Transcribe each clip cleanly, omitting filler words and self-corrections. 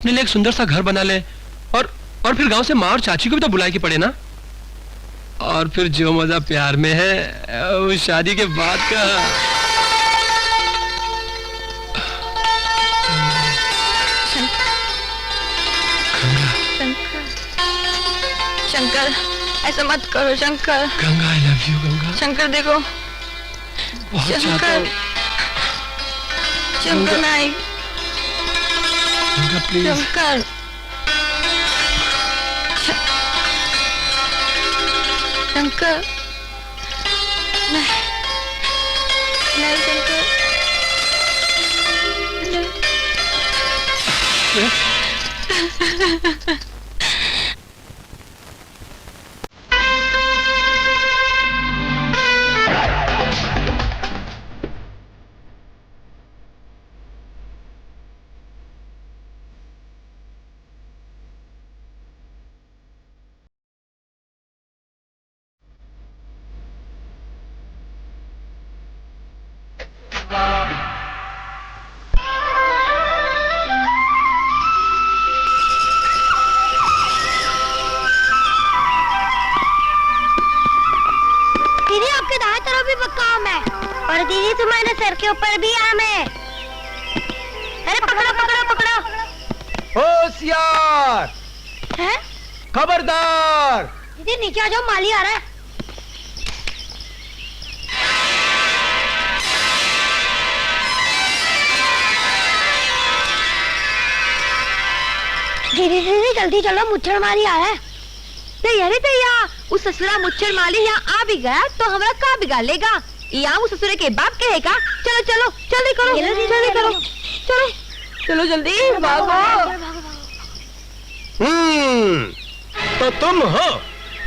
अपने लिए एक सुंदर सा घर बना ले और फिर गांव से माँ और चाची को भी तो बुलाए के पड़े ना। और फिर जो मजा प्यार में है वो शादी के बाद का। शंकर, ऐसा मत करो Shankar. Ganga, I love you Ganga. Shankar देखो, बहुत चाहता हूँ। शंकर नहीं, गंगा प्लीज। शंकर, शंकर, नहीं, नहीं शंकर, दीदी आपके दाएं तरफ भी पक्का आम है और दीदी तुम्हारे सर के ऊपर भी आम है। अरे पकड़ो पकड़ो पकड़ो। होशियार, हैं? खबरदार। दीदी नीचे आ जाओ, माली आ रहा है। दीदी दीदी जल्दी चलो, मुच्छर माली आ रहा है। अरे दैया, उस ससुरा मुच्छर माली यहाँ आ भी गया तो हमारा का बिगाड़ लेगा। यहाँ उस ससुरे के बाप कहेगा। चलो चलो जल्दी करो, जल्दी करो, चलो चलो जल्दी भागो। तो तुम हो?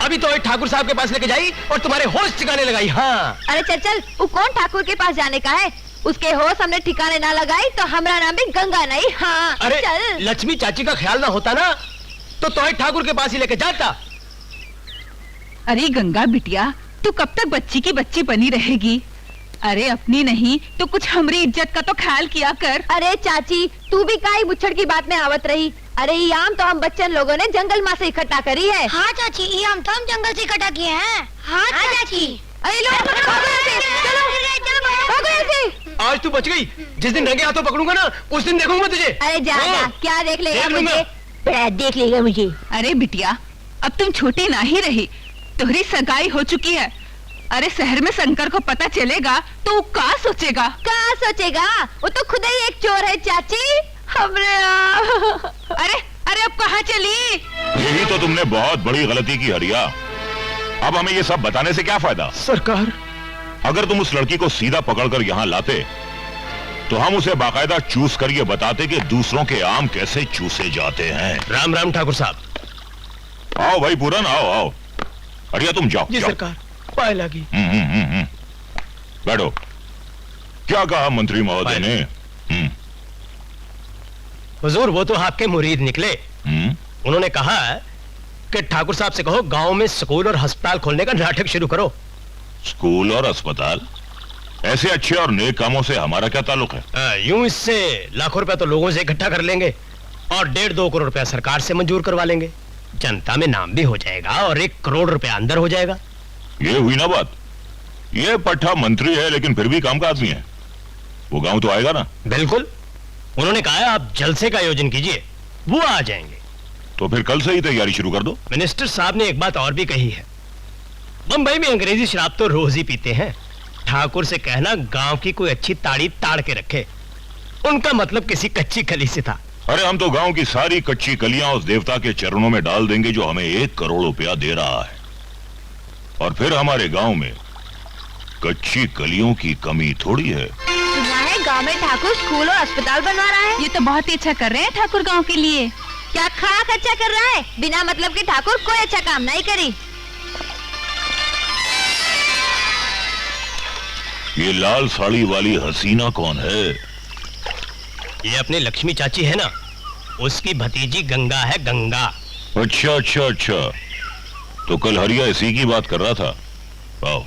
अभी तो एक ठाकुर साहब के पास लेके जाई और तुम्हारे होश ठिकाने लगाई। हाँ, अरे चल चल, वो कौन ठाकुर के पास जाने का है? उसके होश हमने ठिकाने ना लगाई तो हमारा नाम भी गंगा नहीं। हाँ अरे चल। लक्ष्मी चाची का ख्याल ना होता ना तो एक ठाकुर के पास ही लेके जाता। अरे गंगा बिटिया, तू कब तक बच्ची की बच्ची बनी रहेगी? अरे अपनी नहीं तो कुछ हमारी इज्जत का तो ख्याल किया कर। अरे चाची, तू भी काई मुच्छड़ की बात में आवत रही। अरे ये आम तो हम बच्चन लोगों ने जंगल माँ से इकट्ठा करी है। हाँ चाची, ये आम तो हम जंगल से इकट्ठा किए हैं। हाँ चाची। अरे लो, भागो यहाँ से, चलो, भागो यहाँ से। आज तू बच गई। जिस दिन रंगे हाथों पकड़ूंगा ना उस दिन देखूंगा तुझे। अरे जा हाँ। जा, क्या देख लेगा देख लूंगा। मुझे? देख लेगा मुझे। अरे बिटिया, अब तुम छोटी ना ही रही, तुम्हारी सगाई हो चुकी है। अरे शहर में शंकर को पता चलेगा तो वो क्या सोचेगा? क्या सोचेगा? वो तो खुद ही एक चोर है चाची। हमरे अरे अरे अब कहाँ चली? यही तो तुमने बहुत बड़ी गलती की हरिया। अब हमें ये सब बताने से क्या फायदा? सरकार, अगर तुम उस लड़की को सीधा पकड़कर यहाँ लाते तो हम उसे बाकायदा चूस कर ये बताते कि दूसरों के आम कैसे चूसे जाते हैं। राम राम ठाकुर साहब। आओ भाई पूरन, आओ आओ। हरिया तुम जाओ। जी जाओ। सरकार, पाए लगी। बैठो। क्या कहा मंत्री महोदय ने? हुजूर, वो तो आपके मुरीद निकले। उन्होंने कहा कि ठाकुर साहब से कहो गांव में स्कूल और अस्पताल खोलने का नाटक शुरू करो। स्कूल और अस्पताल? ऐसे अच्छे और नेक कामों से हमारा क्या ताल्लुक है? यूं इससे लाखों रुपया तो लोगों से इकट्ठा कर लेंगे और 1.5-2 करोड़ रुपया सरकार से मंजूर करवा लेंगे। जनता में नाम भी हो जाएगा और 1 करोड़ रुपया अंदर हो जाएगा। ये हुई ना बात। ये पट्टा मंत्री है लेकिन फिर भी काम का आदमी है। वो गांव तो आएगा ना? बिल्कुल। उन्होंने कहा है आप जलसे का आयोजन कीजिए, वो आ जाएंगे। तो फिर कल से ही तैयारी शुरू कर दो। मिनिस्टर साहब ने एक बात और भी कही है। बंबई में अंग्रेजी शराब तो रोज ही पीते हैं। ठाकुर से कहना गांव की कोई अच्छी ताड़ी ताड़ के रखे। उनका मतलब किसी कच्ची कली से था। अरे हम तो गांव की सारी कच्ची कलियां उस देवता के चरणों में डाल देंगे जो हमें 1 करोड़ रुपया दे रहा है। और फिर हमारे गांव में कच्ची कलियों की कमी थोड़ी है। गांव में ठाकुर स्कूल और अस्पताल बनवा रहा है। ये तो बहुत ही अच्छा कर रहे हैं ठाकुर गांव के लिए। क्या खाक अच्छा कर रहा है? बिना मतलब के ठाकुर कोई अच्छा काम नहीं करी। ये लाल साड़ी वाली हसीना कौन है? ये अपनी लक्ष्मी चाची है ना, उसकी भतीजी गंगा है, गंगा। अच्छा अच्छा अच्छा, तो कल हरिया इसी की बात कर रहा था। आओ,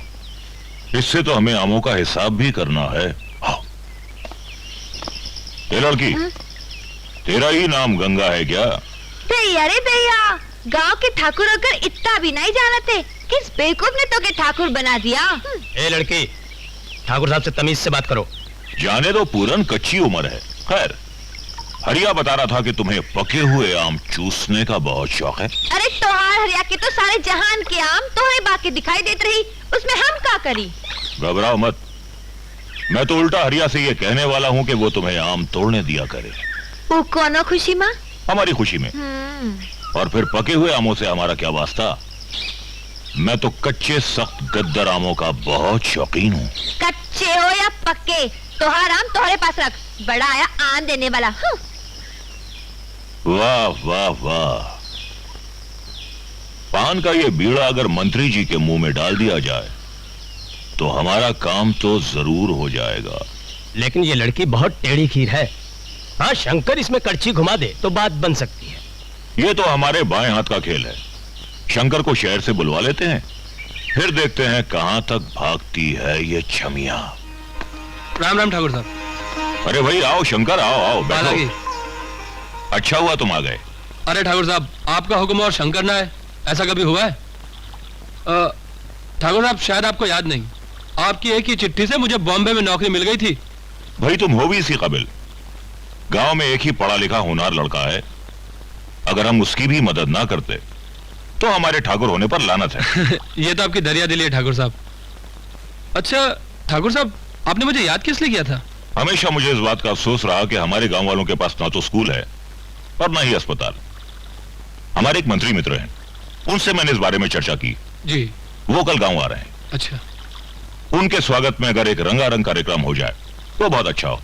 इससे तो हमें आमों का हिसाब भी करना है। आओ। ये लड़की, तेरा ही नाम गंगा है क्या? दैया रे दैया, गांव के ठाकुर होकर इतना भी नहीं जानते, किस बेवकूफ ने तो के ठाकुर बना दिया। ए लड़की, ठाकुर साहब से तमीज से बात करो। जाने दो, पूरन कच्ची उम्र है। खैर, हरिया बता रहा था कि तुम्हें पके हुए आम चूसने का बहुत शौक है। अरे तोहार हरिया के तो सारे जहान के आम तोहरे बाकी दिखाई देते रही, उसमें हम क्या करी? घबराओ मत, मैं तो उल्टा हरिया से ये कहने वाला हूँ कि वो तुम्हें आम तोड़ने दिया करे। वो कोनो खुशी माँ? हमारी खुशी में। और फिर पके हुए आमों से हमारा क्या वास्ता? मैं तो कच्चे सख्त गद्दर आमों का बहुत शौकीन हूँ। कच्चे हो या पक्के, तोहार आम तोहरे पास रख, बड़ा आया आम देने वाला। वाह वाह वाह, पान का ये बीड़ा अगर मंत्री जी के मुंह में डाल दिया जाए तो हमारा काम तो जरूर हो जाएगा। लेकिन ये लड़की बहुत टेढ़ी खीर है। हाँ, शंकर इसमें कड़छी घुमा दे तो बात बन सकती है। ये तो हमारे बाएं हाथ का खेल है। शंकर को शहर से बुलवा लेते हैं, फिर देखते हैं कहां तक भागती है ये छमिया। राम राम ठाकुर साहब। अरे भाई आओ शंकर, आओ आओ हालांकि बैठो। अच्छा हुआ तुम आ गए। अरे ठाकुर साहब, आपका हुक्म और शंकर ना है, ऐसा कभी हुआ है? ठाकुर साहब, शायद आपको याद नहीं, आपकी एक ही चिट्ठी से मुझे बॉम्बे में नौकरी मिल गई थी। भाई तुम हो भी इसी काबिल। गांव में एक ही पढ़ा लिखा होनहार लड़का है, अगर हम उसकी भी मदद ना करते तो हमारे ठाकुर होने पर लानत है। ये तो आपकी दरिया दिली है ठाकुर साहब। अच्छा ठाकुर साहब, आपने मुझे याद किस लिए किया था? हमेशा मुझे इस बात का अफसोस रहा कि हमारे गांव वालों के पास ना तो स्कूल है और ना ही अस्पताल। हमारे एक मंत्री मित्र हैं, उनसे मैंने इस बारे में चर्चा की जी। वो कल गांव आ रहे हैं। अच्छा। उनके स्वागत में अगर एक रंगारंग कार्यक्रम हो जाए तो बहुत अच्छा हो।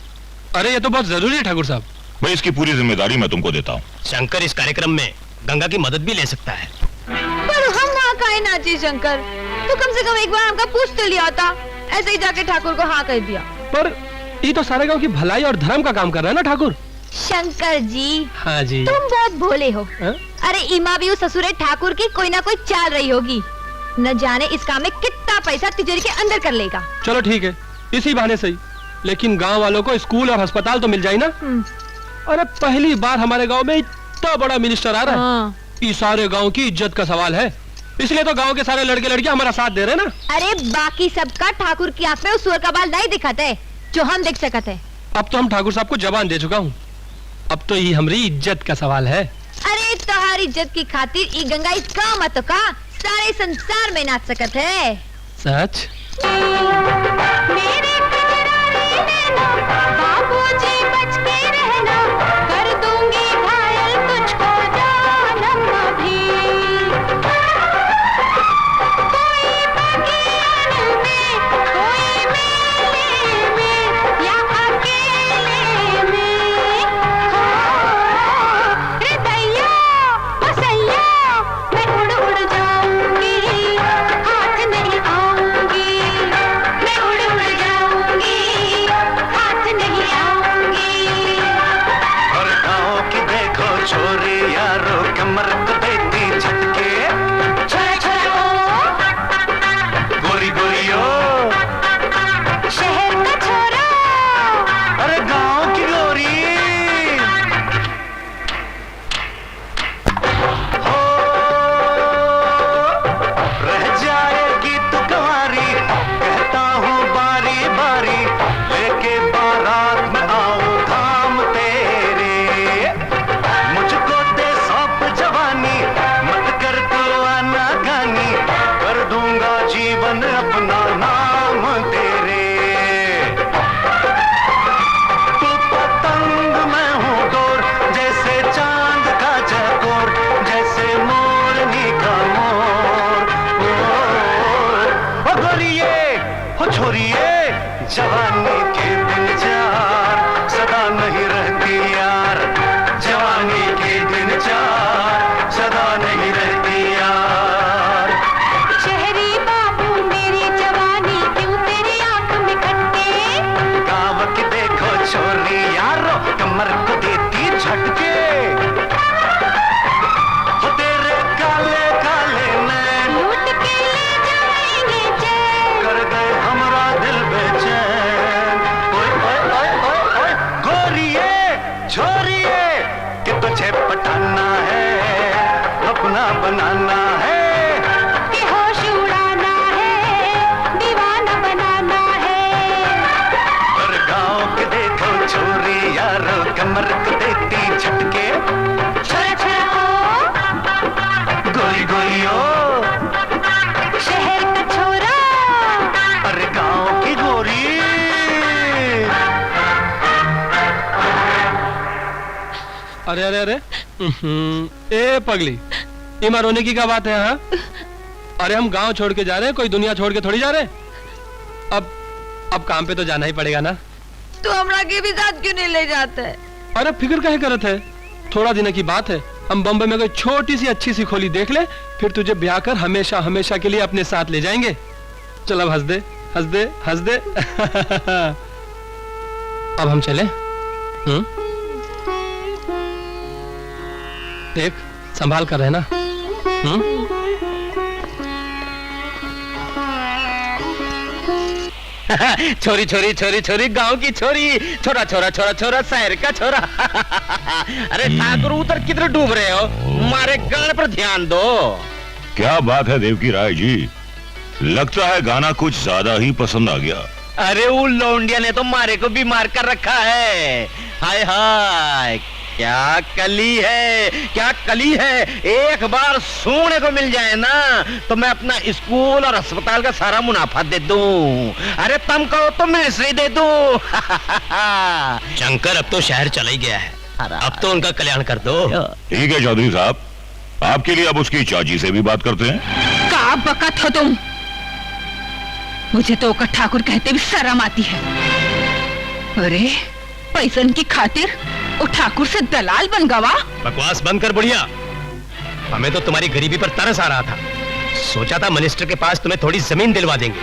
अरे ये तो बहुत जरूरी है ठाकुर साहब। मैं इसकी पूरी जिम्मेदारी मैं तुमको देता हूँ। शंकर इस कार्यक्रम में गंगा की मदद भी ले सकता है। पर हम वहाँ काहे नाचे शंकर? तो कम से कम एक बार हमका पूछ तो लिया था, ऐसे ही जाके ठाकुर को हाँ कह दिया। पर ये तो सारे गांव की भलाई और धर्म का काम कर रहा है ना ठाकुर। शंकर जी, हाँ जी। तुम बहुत भोले हो। हा? अरे इमा भी उस ससुरे ठाकुर की कोई ना कोई चाल रही होगी, न जाने इस काम में कितना पैसा तिजोरी के अंदर कर लेगा। चलो ठीक है, इसी बहाने सही, लेकिन गांव वालों को स्कूल और अस्पताल तो मिल जाए ना। अरे पहली बार हमारे गांव में इतना बड़ा मिनिस्टर आ रहा है। हाँ। ये सारे गांव की इज्जत का सवाल है, इसलिए तो गांव के सारे लड़के लड़कियां हमारा साथ दे रहे हैं ना। अरे बाकी सबका ठाकुर की आंख में उस सुअर का बाल नहीं दिखाते है, जो हम देख सकते हैं। अब तो हम ठाकुर साहब को जबान दे चुका हूँ, अब तो ये हमारी इज्जत का सवाल है। अरे तुम्हारी इज्जत की खातिर ई गंगा इस काम तो का सारे संसार में नाच सकत है। सच? मेरे करारे नैना, बाबूजी बच के रहना, कर दूंगी घायल तुझको जानम भी। कोई बगियान में, कोई मेले में, या अकेले में, हाँ, रे दैया, ओ सैया, मैं उड़ उड़ जाऊंगी, हाथ नहीं आऊंगी, मैं उड़ उड़ जाऊंगी, हाथ नहीं आऊंगी। और गाँव की देखो छोरी यारो, कमर को देती झटके, छोरा छोरा ओ, गोरी गोरी ओ, शहर का छोरा, अरे गाँव की गोरी हो, रह जाएगी तू कुंवारी, कहता हूँ बारी बारी, लेके बारात में आऊं धाम तेरे, मुझको दे सौंप जवानी, अपना बनाना है, कि होश उड़ाना है, दीवाना बनाना है। और गाँव के देखो छोरी यारो कमर को देती झटके, छोरा छोरा ओ, गोरी गोरी ओ, शहर का छोरा, अरे गाँव की गोरी। अरे अरे अरे ए पगली, इमा रोने की क्या बात है? हाँ, अरे हम गांव छोड़ के जा रहे हैं, कोई दुनिया छोड़ के थोड़ी जा रहे हैं। अब काम पे तो जाना ही पड़ेगा ना। तो हमरा के भी साथ क्यों नहीं ले जाते? अरे फिक्र काहे करत है, थोड़ा दिन की बात है। हम बम्बई में कोई छोटी सी अच्छी सी खोली देख ले, फिर तुझे ब्याह कर हमेशा हमेशा के लिए अपने साथ ले जाएंगे। चल अब हंस दे हंस दे हंस दे। अब हम चले। देख संभाल कर रहना। छोरी छोरी छोरी छोरी गांव की छोरी, छोरा छोरा छोरा छोरा शहर का छोरा। अरे ठाकुर उधर किधर डूब रहे हो, मारे गाने पर ध्यान दो। क्या बात है देवकी राय जी, लगता है गाना कुछ ज्यादा ही पसंद आ गया। अरे वो लौंडिया ने तो मारे को बीमार कर रखा है। हाय हाय क्या कली है, क्या कली है। एक बार सोने को मिल जाए ना तो मैं अपना स्कूल और अस्पताल का सारा मुनाफा दे दूं। अरे तुम कहो तो मिनिस्ट्री दे दूं। शंकर अब तो शहर चला ही गया है, अब तो उनका कल्याण कर दो। ठीक है चौधरी साहब, आपके लिए अब उसकी चाची से भी बात करते हैं। का बकत हो तुम, मुझे तो ओकर ठाकुर कहते भी शर्म आती है। अरे पैसन की खातिर वो ठाकुर से दलाल बन गवा। बकवास बंद कर बुढ़िया, हमें तो तुम्हारी गरीबी पर तरस आ रहा था। सोचा था मिनिस्टर के पास तुम्हें थोड़ी जमीन दिलवा देंगे,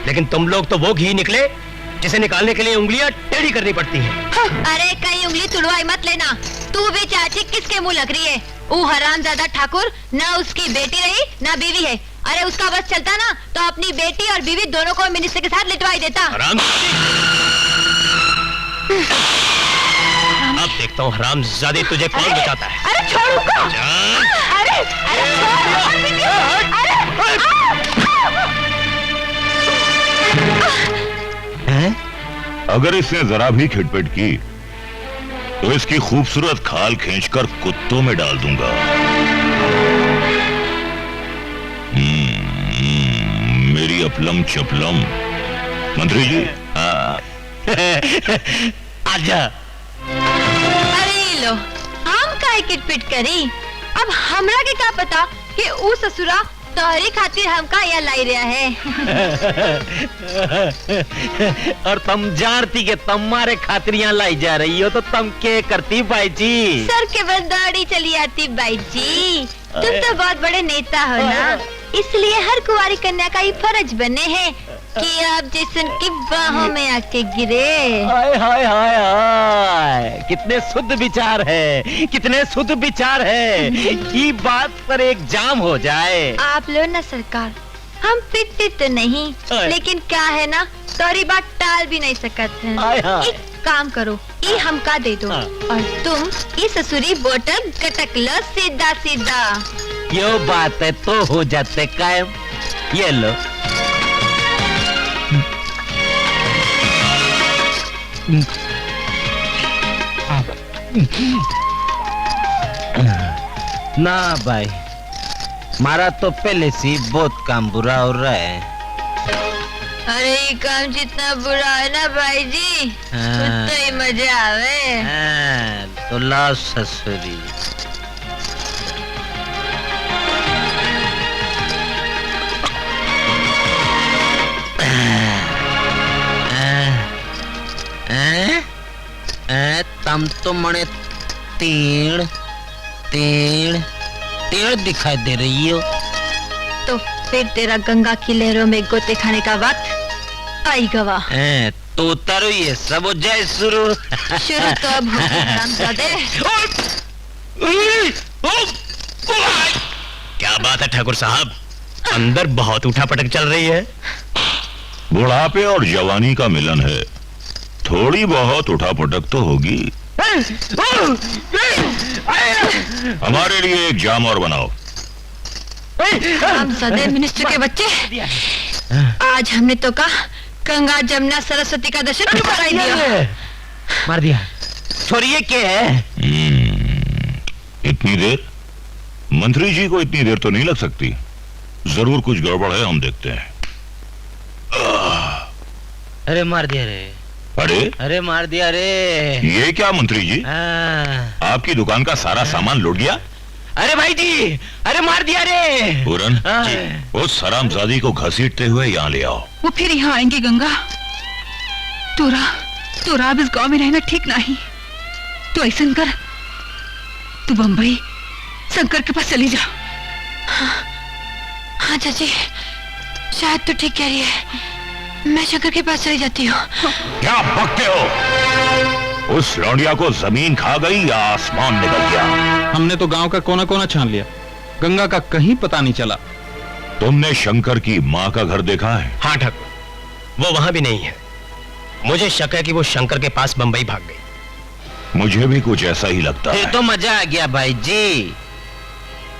लेकिन तुम लोग तो वो घी निकले जिसे निकालने के लिए उंगलियां टेढ़ी करनी पड़ती हैं। अरे कहीं उंगली तुड़वाई मत लेना। तू भी चाची किसके मुंह लग रही है? वो हरामजादा ठाकुर ना उसकी बेटी रही ना बीवी है। अरे उसका बस चलता ना तो अपनी बेटी और बीवी दोनों को मिनिस्टर के साथ लिटवाई देता। अब देखता हूँ हरामजादे तुझे कौन बचाता है। अरे छोड़ उसको। अरे अरे अगर इसने जरा भी खिटपिट की तो इसकी खूबसूरत खाल खींचकर कुत्तों में डाल दूंगा। मेरी अपलम चपलम। मंत्री जी आजा। अरे लो, हम काहे किटपिट करी? अब हमरा के क्या पता कि ऊ ससुरा तोहरी खातिर हमका यहाँ लाई रहा है। और तुम जानती के तुम्हारे खातिर यहाँ लाई जा रही हो तो तुम क्या करती भाई जी? सर के बस दाढ़ी चली आती भाई जी। तुम तो बहुत बड़े नेता हो ना, इसलिए हर कुंवारी कन्या का ही फर्ज बने हैं कि आप जैसन की बाहों में आके गिरे। हाय हाय हाय हाय, कितने शुद्ध विचार है, कितने शुद्ध विचार है। ये बात पर एक जाम हो जाए। आप लो ना सरकार, हम पिटते तो नहीं, लेकिन क्या है ना, तोरी बात टाल भी नहीं सकते हैं। एक काम करो, ये हमका दे दो और तुम ये ससुरी बोतल गटक लो सीधा सीधा। क्यों बात है तो हो जाते कायम। ये लो। ना भाई, मारा तो पहले से बहुत काम बुरा हो रहा है। अरे ये काम जितना बुरा है ना भाई जी, उतना ही मजा आवे। तो लाओ ससुरी। तम तो मने तीन तीन तीन दिखाई दे रही हो। तो फिर तेरा गंगा की लहरों में गोते खाने का वक्त आई गवा। तो उतारो ये सब हो जाए शुरू। शुरू तो अब हो गया हरामजादे। क्या बात है ठाकुर साहब, अंदर बहुत उठा पटक चल रही है। बुढ़ापे और जवानी का मिलन है, थोड़ी बहुत उठापटक तो होगी। हमारे लिए एक जाम और बनाओ। हम सदैव मिनिस्टर के बच्चे, आज हमने तो कहा गंगा जमुना सरस्वती का दर्शन कराई दिया। मार दिया। छोड़िए क्या है? इतनी देर? मंत्री जी को इतनी देर तो नहीं लग सकती। जरूर कुछ गड़बड़ है, हम देखते हैं। अरे मार दिया रे। अरे मार दिया रे। ये क्या मंत्री जी, आपकी दुकान का सारा सामान लूट गया? अरे भाई जी, अरे मार दिया रे। पूरन उस हरामजादी को घसीटते हुए यहाँ ले आओ। वो फिर यहाँ आएंगे गंगा। तोरा अब इस गांव में रहना ठीक नहीं। तो ऐसा कर, तू बंबई शंकर के पास चली जा। हाँ चाची, शायद तो ठीक कह रही है। मैं शंकर के पास चली जाती हूँ। क्या बकते हो? उस लौंडिया को जमीन खा गई या आसमान निकल गया? हमने तो गांव का कोना कोना छान लिया, गंगा का कहीं पता नहीं चला। तुमने शंकर की माँ का घर देखा है? हाँ ठाकुर, वो वहां भी नहीं है। मुझे शक है कि वो शंकर के पास बंबई भाग गई। मुझे भी कुछ ऐसा ही लगता है। फिर तो मजा आ गया भाई जी।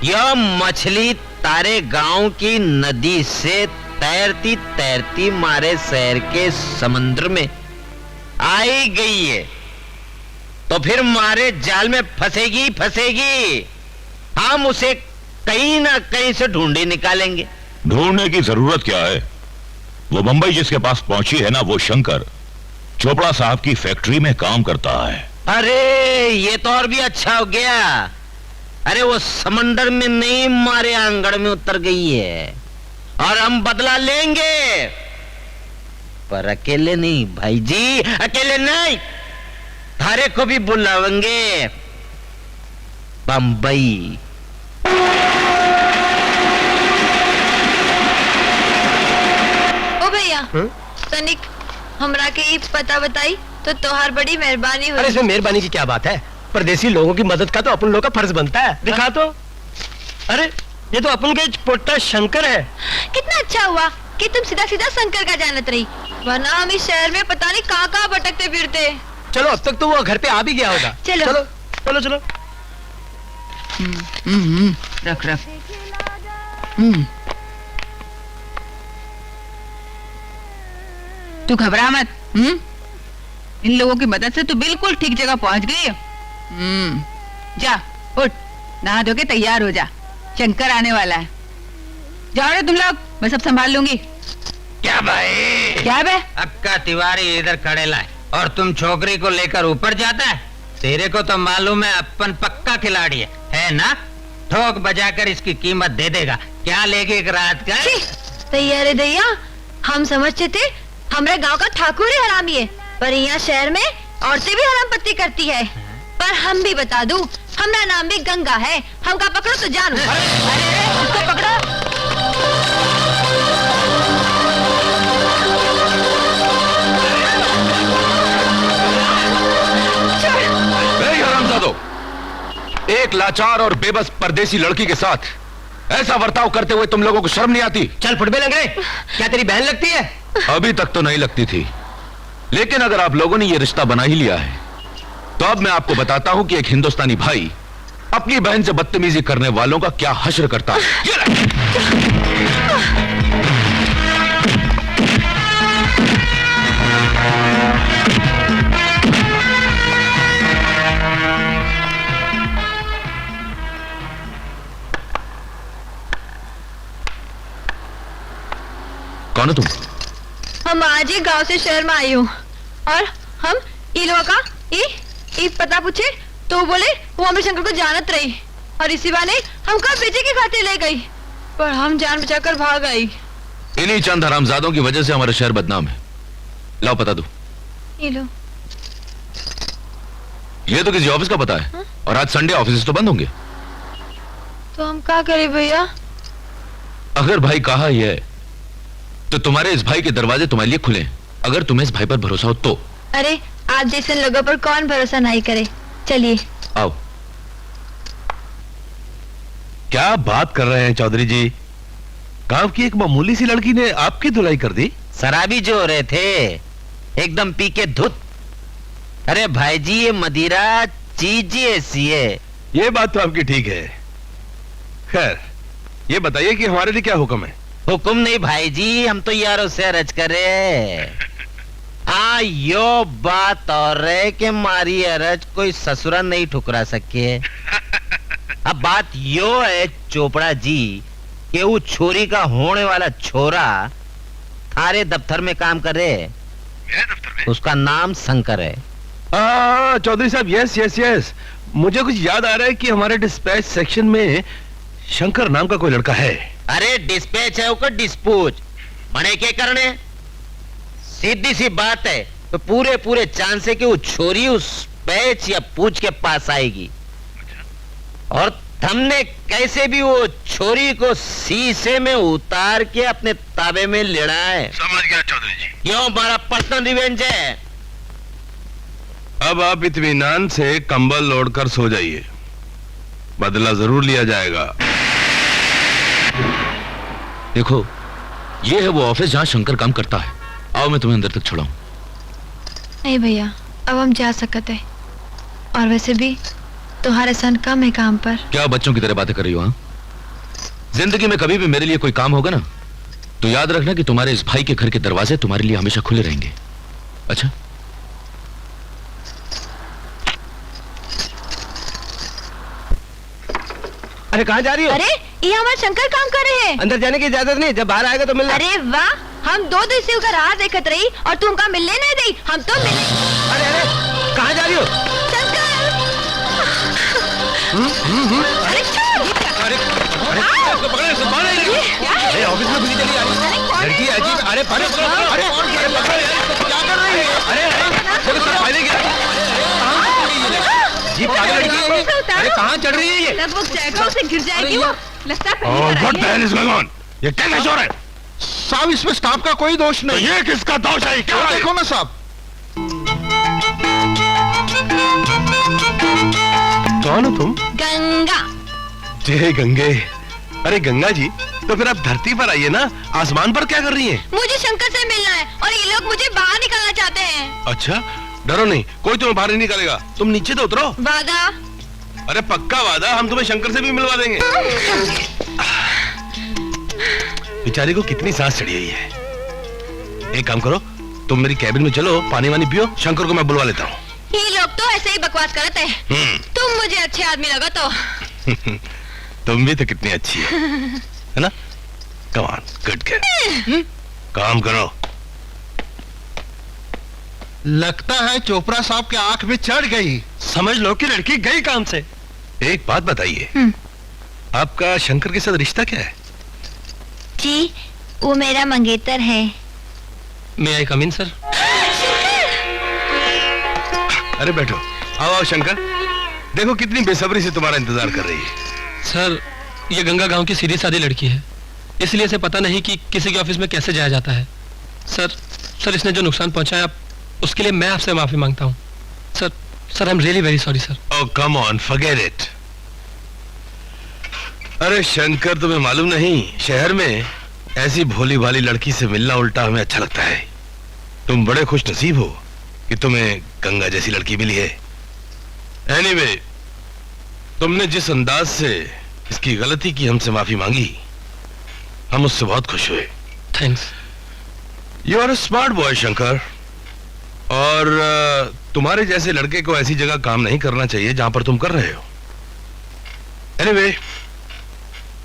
यह मछली तारे गांव की नदी से तैरती तैरती मारे शहर के समुद्र में आई गई है, तो फिर मारे जाल में फंसेगी। हम उसे कहीं ना कहीं से ढूंढे निकालेंगे। ढूंढने की जरूरत क्या है? वो बंबई जिसके पास पहुंची है ना, वो शंकर चोपड़ा साहब की फैक्ट्री में काम करता है। अरे ये तो और भी अच्छा हो गया। अरे वो समंदर में नहीं, मारे आंगड़ में उतर गई है और हम बदला लेंगे। पर अकेले नहीं भाई जी, अकेले नहीं, थारे को भी बुलावेंगे बंबई। ओ भैया, तनिक हमरा के ई पता बताई तो तोहार बड़ी मेहरबानी अरे हुई। इसमें मेहरबानी की क्या बात है? परदेसी लोगों की मदद का तो अपन लोगों का फर्ज बनता है। दिखा तो। अरे ये तो अपन का पोटा शंकर है। कितना अच्छा हुआ कि तुम सीधा सीधा शंकर का जानत रही, वरना हम इस शहर में पता नहीं कहाँ भटकते फिरते। चलो, अब तक तो वो घर पे आ भी गया होगा। चलो। चलो चलो चलो। रख। तू घबरा मत। इन लोगों की मदद से तू बिल्कुल ठीक जगह पहुंच गई है। जा उठ, नहा धो के तैयार हो जा, शंकर आने वाला है। जाओ रे तुम लोग, मैं सब संभाल लूंगी। क्या भाई? क्या बे? अक्का तिवारी इधर खड़े लाए और तुम छोकरी को लेकर ऊपर जाता है। तेरे को तो मालूम है अपन पक्का खिलाड़ी है ना? ठोक बजाकर इसकी कीमत दे देगा। क्या लेगी एक रात का? तैयार है दैया, हम समझते थे हमारे गांव का ठाकुर ही हरामी है, पर यहाँ शहर में औरतें भी हराम पत्ती करती है। पर हम भी बता दूं, हमारा नाम भी गंगा है। हमका पकड़ो तो जानू। अरे उसको पकड़ो। हरामजादो, एक लाचार और बेबस परदेसी लड़की के साथ ऐसा बर्ताव करते हुए तुम लोगों को शर्म नहीं आती? चल फुटबे लग रहे, क्या तेरी बहन लगती है? अभी तक तो नहीं लगती थी, लेकिन अगर आप लोगों ने ये रिश्ता बना ही लिया है तो अब मैं आपको बताता हूं कि एक हिंदुस्तानी भाई अपनी बहन से बदतमीजी करने वालों का क्या हश्र करता है। कौन हो तुम? हम आज ही गांव से शहर में आई हूँ और हम ई लोगों का ई पता पूछे तो बोले वो हमें शंकर को जानत रही और इसी बहाने हमको बेचे की खातिर ले गई, पर हम जान बचाकर भाग आई। इन्हीं चंद हरामजादों की वजह से हमारा शहर बदनाम है। लाओ पता दो। ये लो। ये तो किसी ऑफिस का पता है और आज संडे ऑफिस तो बंद होंगे। तो हम क्या करें भैया? अगर भाई कहा ही है तो तुम्हारे इस भाई के दरवाजे तुम्हारे लिए खुले, अगर तुम्हें इस भाई पर भरोसा हो तो। अरे आप जैसे लोगों पर कौन भरोसा नहीं करे। चलिए आओ। क्या बात कर रहे हैं चौधरी जी? गांव की एक मामूली सी लड़की ने आपकी धुलाई कर दी? शराबी जो हो रहे थे, एकदम पी के धुत। अरे भाई जी, ये मदिरा चीज ही ऐसी है। ये बात तो आपकी ठीक है। खैर, ये बताइए कि हमारे लिए क्या हुक्म है? हुक्म नहीं भाई जी, हम तो यारों से अर्ज करे। हाँ, यो बात और है कि मारी अरज कोई ससुरा नहीं ठुकरा सके। अब बात यो है चोपड़ा जी कि वो छोरी का होने वाला छोरा थारे दफ्तर में काम करे। उसका नाम शंकर है। चौधरी साहब, यस यस यस, मुझे कुछ याद आ रहा है कि हमारे डिस्पैच सेक्शन में शंकर नाम का कोई लड़का है। अरे डिस्पैच है उसका डिस्पोज मने के करने। सीधी सी बात है, तो पूरे पूरे चांस है कि वो छोरी उस पैच या पूछ के पास आएगी और हमने कैसे भी वो छोरी को शीशे में उतार के अपने ताबे में लेना है। समझ गया चौधरी जी। यो हमारा पर्सनल रिवेंज है। अब आप इत्मीनान से कंबल ओढ़कर सो जाइए, बदला जरूर लिया जाएगा। देखो, ये है वो ऑफिस जहाँ शंकर काम करता है। आओ मैं तुम्हें अंदर तक छोड़ाऊं। नहीं भैया, अब हम जा सकते हैं। और वैसे भी तुम्हारे सन कम है काम पर। क्या बच्चों की तरह बातें कर रही हो? हाँ, जिंदगी में कभी भी मेरे लिए कोई काम होगा ना, तो याद रखना कि तुम्हारे इस भाई के घर के दरवाजे तुम्हारे लिए हमेशा खुले रहेंगे। अच्छा? अरे कहाँ जा रही हो? अरे ये हमारे शंकर काम कर रहे हैं। अंदर जाने की इजाजत नहीं, जब बाहर आएगा तो मिलना। अरे वाह, हम 2 दिन से उसका राह देखत रही और तुम का मिलने नहीं दी। हम तो मिले। अरे अरे कहाँ जा रही हो? शंकर! अरे अरे ऑफिस में घुसी चली आ रही लड़की अजीब। अरे अरे क्या कर रही है? अरे जी पागल लड़की है। अरे कहाँ चढ़ रही है ये? लगभग जाएगा, उसे गिर जाएगी वो। लगता है What the hell is going on? ये क्या कैसे हो रहा है? साहब, इसमें स्टाफ का कोई दोष तो नहीं। ये किसका दोष है? क्या है? देखो ना साहब। कौन हो तुम? गंगा। जय गंगे। अरे गंगा जी, तो फिर आप धरती पर आइए ना, आसमान पर क्या कर रही हैं? मुझे शंकर से मिलना है और ये लोग मुझे बाहर निकालना चाहते हैं। अच्छा, डरो नहीं, कोई तुम्हें बाहर नहीं निकालेगा। तुम नीचे तो उतरो। वादा? अरे पक्का वादा, हम तुम्हें शंकर से भी मिलवा देंगे। बेचारी को कितनी सांस चढ़ी हुई है। एक काम करो, तुम मेरी कैबिन में चलो, पानी वानी पियो, शंकर को मैं बुलवा लेता हूँ। ये लोग तो ऐसे ही बकवास करते हैं। तुम मुझे अच्छे आदमी लगा तो। तुम भी तो कितनी अच्छी है ना? कम ऑन, गुड गर्ल, काम करो। लगता है चोपड़ा साहब के आंख में चढ़ गई। समझ लो कि लड़की गई काम से। एक बात बताइए, आपका शंकर के साथ रिश्ता क्या है? जी, वो मेरा मंगेतर है। मैं आई कम इन सर? अरे बैठो, आओ आओ शंकर, देखो कितनी बेसब्री से तुम्हारा इंतजार कर रही है। सर, ये गंगा गांव की सीधी सादी लड़की है, इसलिए इसे पता नहीं कि किसी के ऑफिस में कैसे जाया जाता है। सर इसने जो नुकसान पहुंचाया उसके लिए मैं आपसे माफी मांगता हूँ। Sir I am really very sorry sir. Oh come on, forget it. अरे शंकर, तुम्हें मालूम नहीं, शहर में ऐसी भोली भाली लड़की से मिलना उल्टा हमें अच्छा लगता है। तुम बड़े खुश नसीब हो कि तुम्हें गंगा जैसी लड़की मिली है। एनीवे, तुमने जिस अंदाज से इसकी गलती की हमसे माफी मांगी, हम उससे बहुत खुश हुए। Thanks. You are a smart boy Shankar, और तुम्हारे जैसे लड़के को ऐसी जगह काम नहीं करना चाहिए जहां पर तुम कर रहे हो। एनीवे,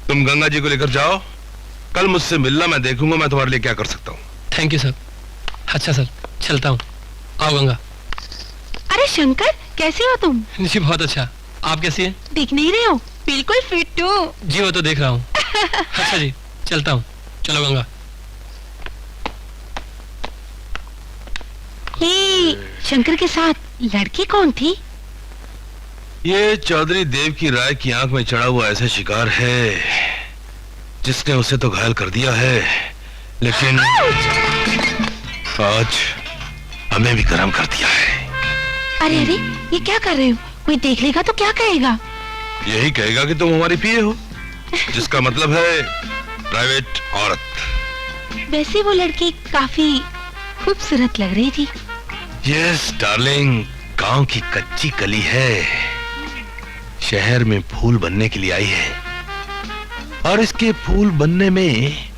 तुम गंगा जी को लेकर जाओ, कल मुझसे मिलना, मैं देखूंगा मैं तुम्हारे लिए क्या कर सकता हूँ। Thank you sir. अच्छा सर, चलता हूँ। आओ गंगा। अरे शंकर, कैसे हो तुम? जी बहुत अच्छा, आप कैसी हैं? दिख नहीं रहे हो, बिल्कुल फिट हो। जी वो तो देख रहा हूँ। अच्छा जी, चलता हूँ। चलो गंगा। ये शंकर के साथ लड़की कौन थी? ये चौधरी देव की राय की आंख में चढ़ा हुआ ऐसा शिकार है जिसने उसे तो घायल कर दिया है, लेकिन आज हमें भी गर्म कर दिया है। अरे अरे, ये क्या कर रहे हो? कोई देख लेगा तो क्या कहेगा? यही कहेगा कि तुम हमारी पीए हो, जिसका मतलब है प्राइवेट औरत। वैसे वो लड़की काफी खूबसूरत लग रही थी। यस डार्लिंग, गांव की कच्ची कली है, शहर में फूल बनने के लिए आई है। और इसके फूल बनने में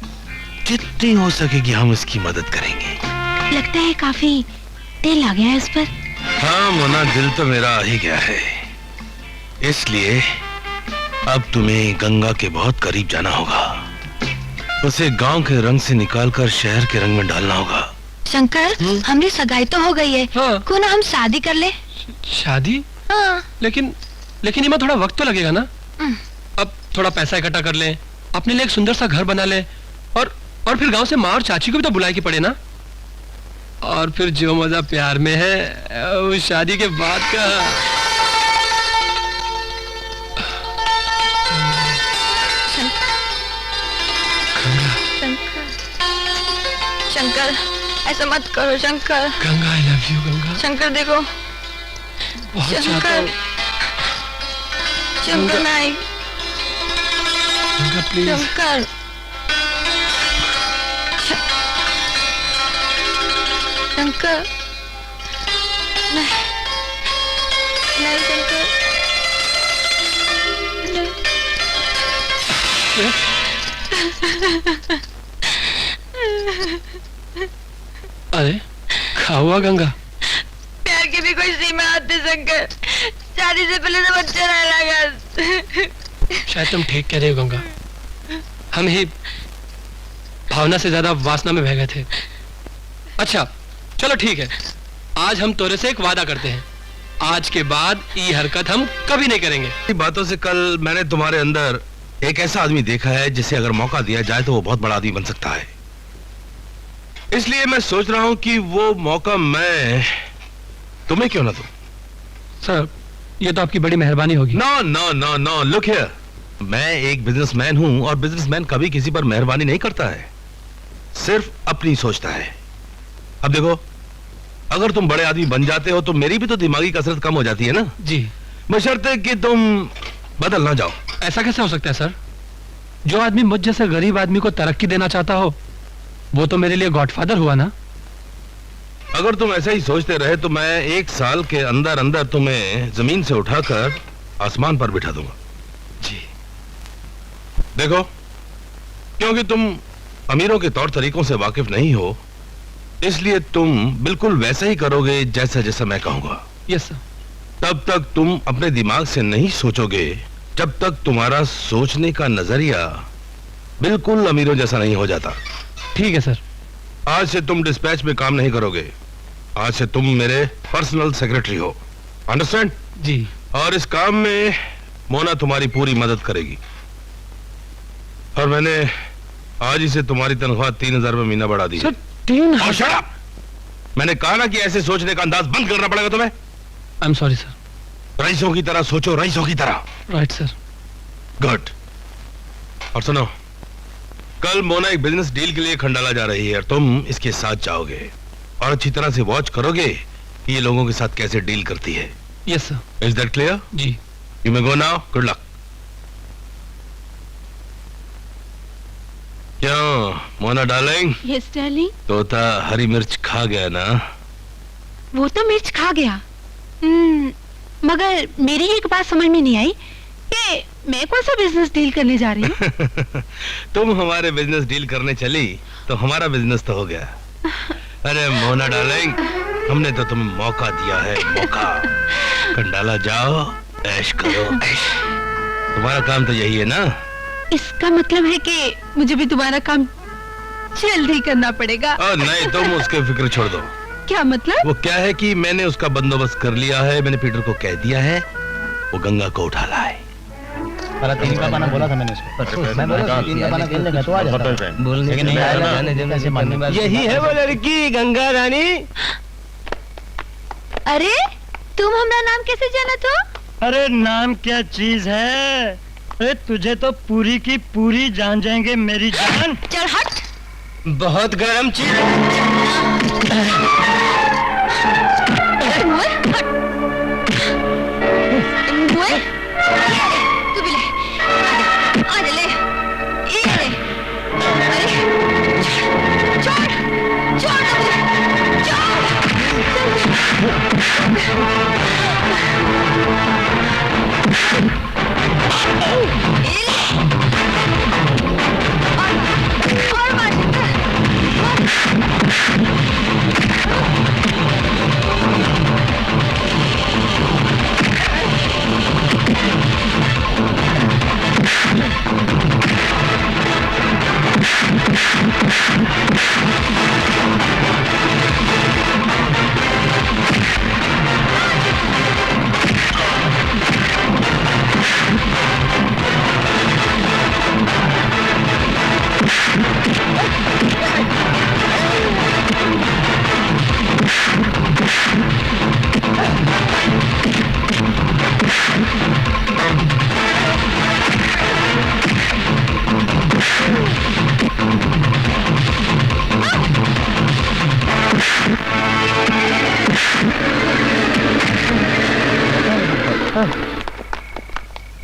जितनी हो सकेगी हम इसकी मदद करेंगे। लगता है काफी तेल आ गया है इस पर। हाँ मोना, दिल तो मेरा आ ही गया है। इसलिए अब तुम्हें गंगा के बहुत करीब जाना होगा। उसे गांव के रंग से निकालकर शहर के रंग में डालना होगा। शंकर, हमारी सगाई तो हो गई है। हाँ। क्यों ना हम शादी कर ले? शादी? हाँ। लेकिन इमा थोड़ा वक्त तो लगेगा ना। अब थोड़ा पैसा इकट्ठा कर ले, अपने लिए एक सुंदर सा घर बना ले, और फिर गांव से माँ और चाची को भी तो बुलाए की पड़े ना। और फिर जो मजा प्यार में है उस शादी के बाद का। शंकर, ऐसा मत करो Shankar. Ganga, I love you Ganga. Shankar देखो, बहुत चाहता शंकर, हूँ। शंकर नहीं, गंगा प्लीज। शंकर, शंकर, नहीं, नहीं शंकर, नहीं। अरे क्या हुआ गंगा? प्यार की भी कोई सीमा आती शंकर। शादी से पहले तो बच्चा रहने लगा। शायद तुम ठीक कह रहे हो गंगा, हम ही भावना से ज्यादा वासना में बह गए थे। अच्छा चलो ठीक है, आज हम तोरे से एक वादा करते हैं, आज के बाद ये हरकत हम कभी नहीं करेंगे। इन बातों से कल मैंने तुम्हारे अंदर एक ऐसा आदमी देखा है जिसे अगर मौका दिया जाए तो वो बहुत बड़ा आदमी बन सकता है। इसलिए मैं सोच रहा हूं कि वो मौका मैं तुम्हें क्यों ना दूं। सर ये तो आपकी बड़ी मेहरबानी होगी। No no no no, look here, मैं एक बिजनेसमैन हूं और बिजनेसमैन कभी किसी पर मेहरबानी नहीं करता है, सिर्फ अपनी सोचता है। अब देखो, अगर तुम बड़े आदमी बन जाते हो तो मेरी भी तो दिमागी कसरत कम हो जाती है ना। जी। बशर्ते कि तुम बदल ना जाओ। ऐसा कैसे हो सकता है सर? जो आदमी मुझ जैसे गरीब आदमी को तरक्की देना चाहता हो वो तो मेरे लिए गॉडफादर हुआ ना। अगर तुम ऐसा ही सोचते रहे तो मैं 1 साल के अंदर अंदर तुम्हें जमीन से उठाकर आसमान पर बिठा दूंगा। जी। देखो, क्योंकि तुम अमीरों के तौर तरीकों से वाकिफ नहीं हो, इसलिए तुम बिल्कुल वैसा ही करोगे जैसा जैसा मैं कहूंगा। Yes sir. तब तक तुम अपने दिमाग से नहीं सोचोगे जब तक तुम्हारा सोचने का नजरिया बिल्कुल अमीरों जैसा नहीं हो जाता। ठीक है सर। आज से तुम डिस्पैच में काम नहीं करोगे, आज से तुम मेरे पर्सनल सेक्रेटरी हो, अंडरस्टैंड? जी। और इस काम में मोना तुम्हारी पूरी मदद करेगी। और मैंने आज ही से तुम्हारी तनख्वाह 3000 रुपये महीना बढ़ा दी है। सर 3000? Shut up! मैंने कहा ना कि ऐसे सोचने का अंदाज बंद करना पड़ेगा तुम्हें। I am sorry sir. रईसों की तरह सोचो, रईसों की तरह। Right sir. गुड। और सुनो, कल मोना एक बिजनेस डील के लिए खंडाला जा रही है और तुम इसके साथ जाओगे और अच्छी तरह से वॉच करोगे कि ये लोगों के साथ कैसे डील करती है। Yes sir. Is that clear? जी। You may go now, good luck. क्यों मोना डार्लिंग, यस डार्लिंग। तोता हरी मिर्च खा गया ना? वो तो मिर्च खा गया, मगर मेरी एक बात समझ में नहीं आई कि मैं कौन सा बिजनेस डील करने जा रही हूँ। तुम हमारे बिजनेस डील करने चली तो हमारा बिजनेस तो हो गया। अरे मोना डार्लिंग, हमने तो तुम्हें मौका दिया है, मौका। खंडाला जाओ, ऐश करो, ऐश। तुम्हारा काम तो यही है ना? इसका मतलब है कि मुझे भी तुम्हारा काम जल्द ही करना पड़ेगा। नहीं, तुम उसके फिक्र छोड़ दो। क्या मतलब? वो क्या है कि मैंने उसका बंदोबस्त कर लिया है, मैंने पीटर को कह दिया है वो गंगा को उठा लाए। 3 का पाना बोला था मैंने उसको। मैं बोला 3 का पाना खेल लेगा तो आ जाता। बोलने के नहीं आया। यही है वो लड़की, गंगा रानी। अरे तुम हमारा नाम कैसे जाना तो? अरे नाम क्या चीज है? अरे तुझे तो पूरी की पूरी जान जाएंगे मेरी जान। चल हट। बहुत गर्म चीज है। तू भी ले, आ ले, ये ले। अरे छोड़, छोड़ मुझे, छोड़। ये ले।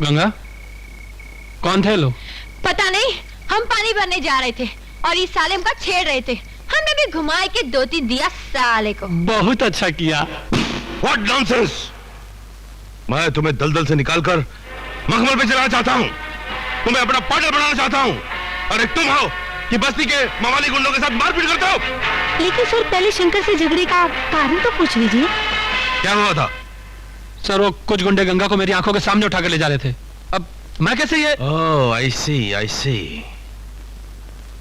गंगा, कौन थे लोग? पता नहीं, हम पानी भरने जा रहे थे और ये साले हमका छेड़ रहे थे। हमने भी घुमाए के 2-3 दिया साले को। बहुत अच्छा किया। What nonsense! मैं तुम्हें दलदल से निकालकर मखमल पे चलाना चाहता हूँ, तुम्हें अपना पार्टनर बनाना चाहता हूँ, और एक तुम हो कि बस्ती के मवाली गुंडों के साथ मारपीट करते हो। लेकिन सर पहले शंकर से झगड़े का कारण तो पूछ लीजिए। क्या हुआ था? सर वो कुछ गुंडे गंगा को मेरी आंखों के सामने उठा कर ले जा रहे थे। अब मैं कैसे ये? ओह, I see.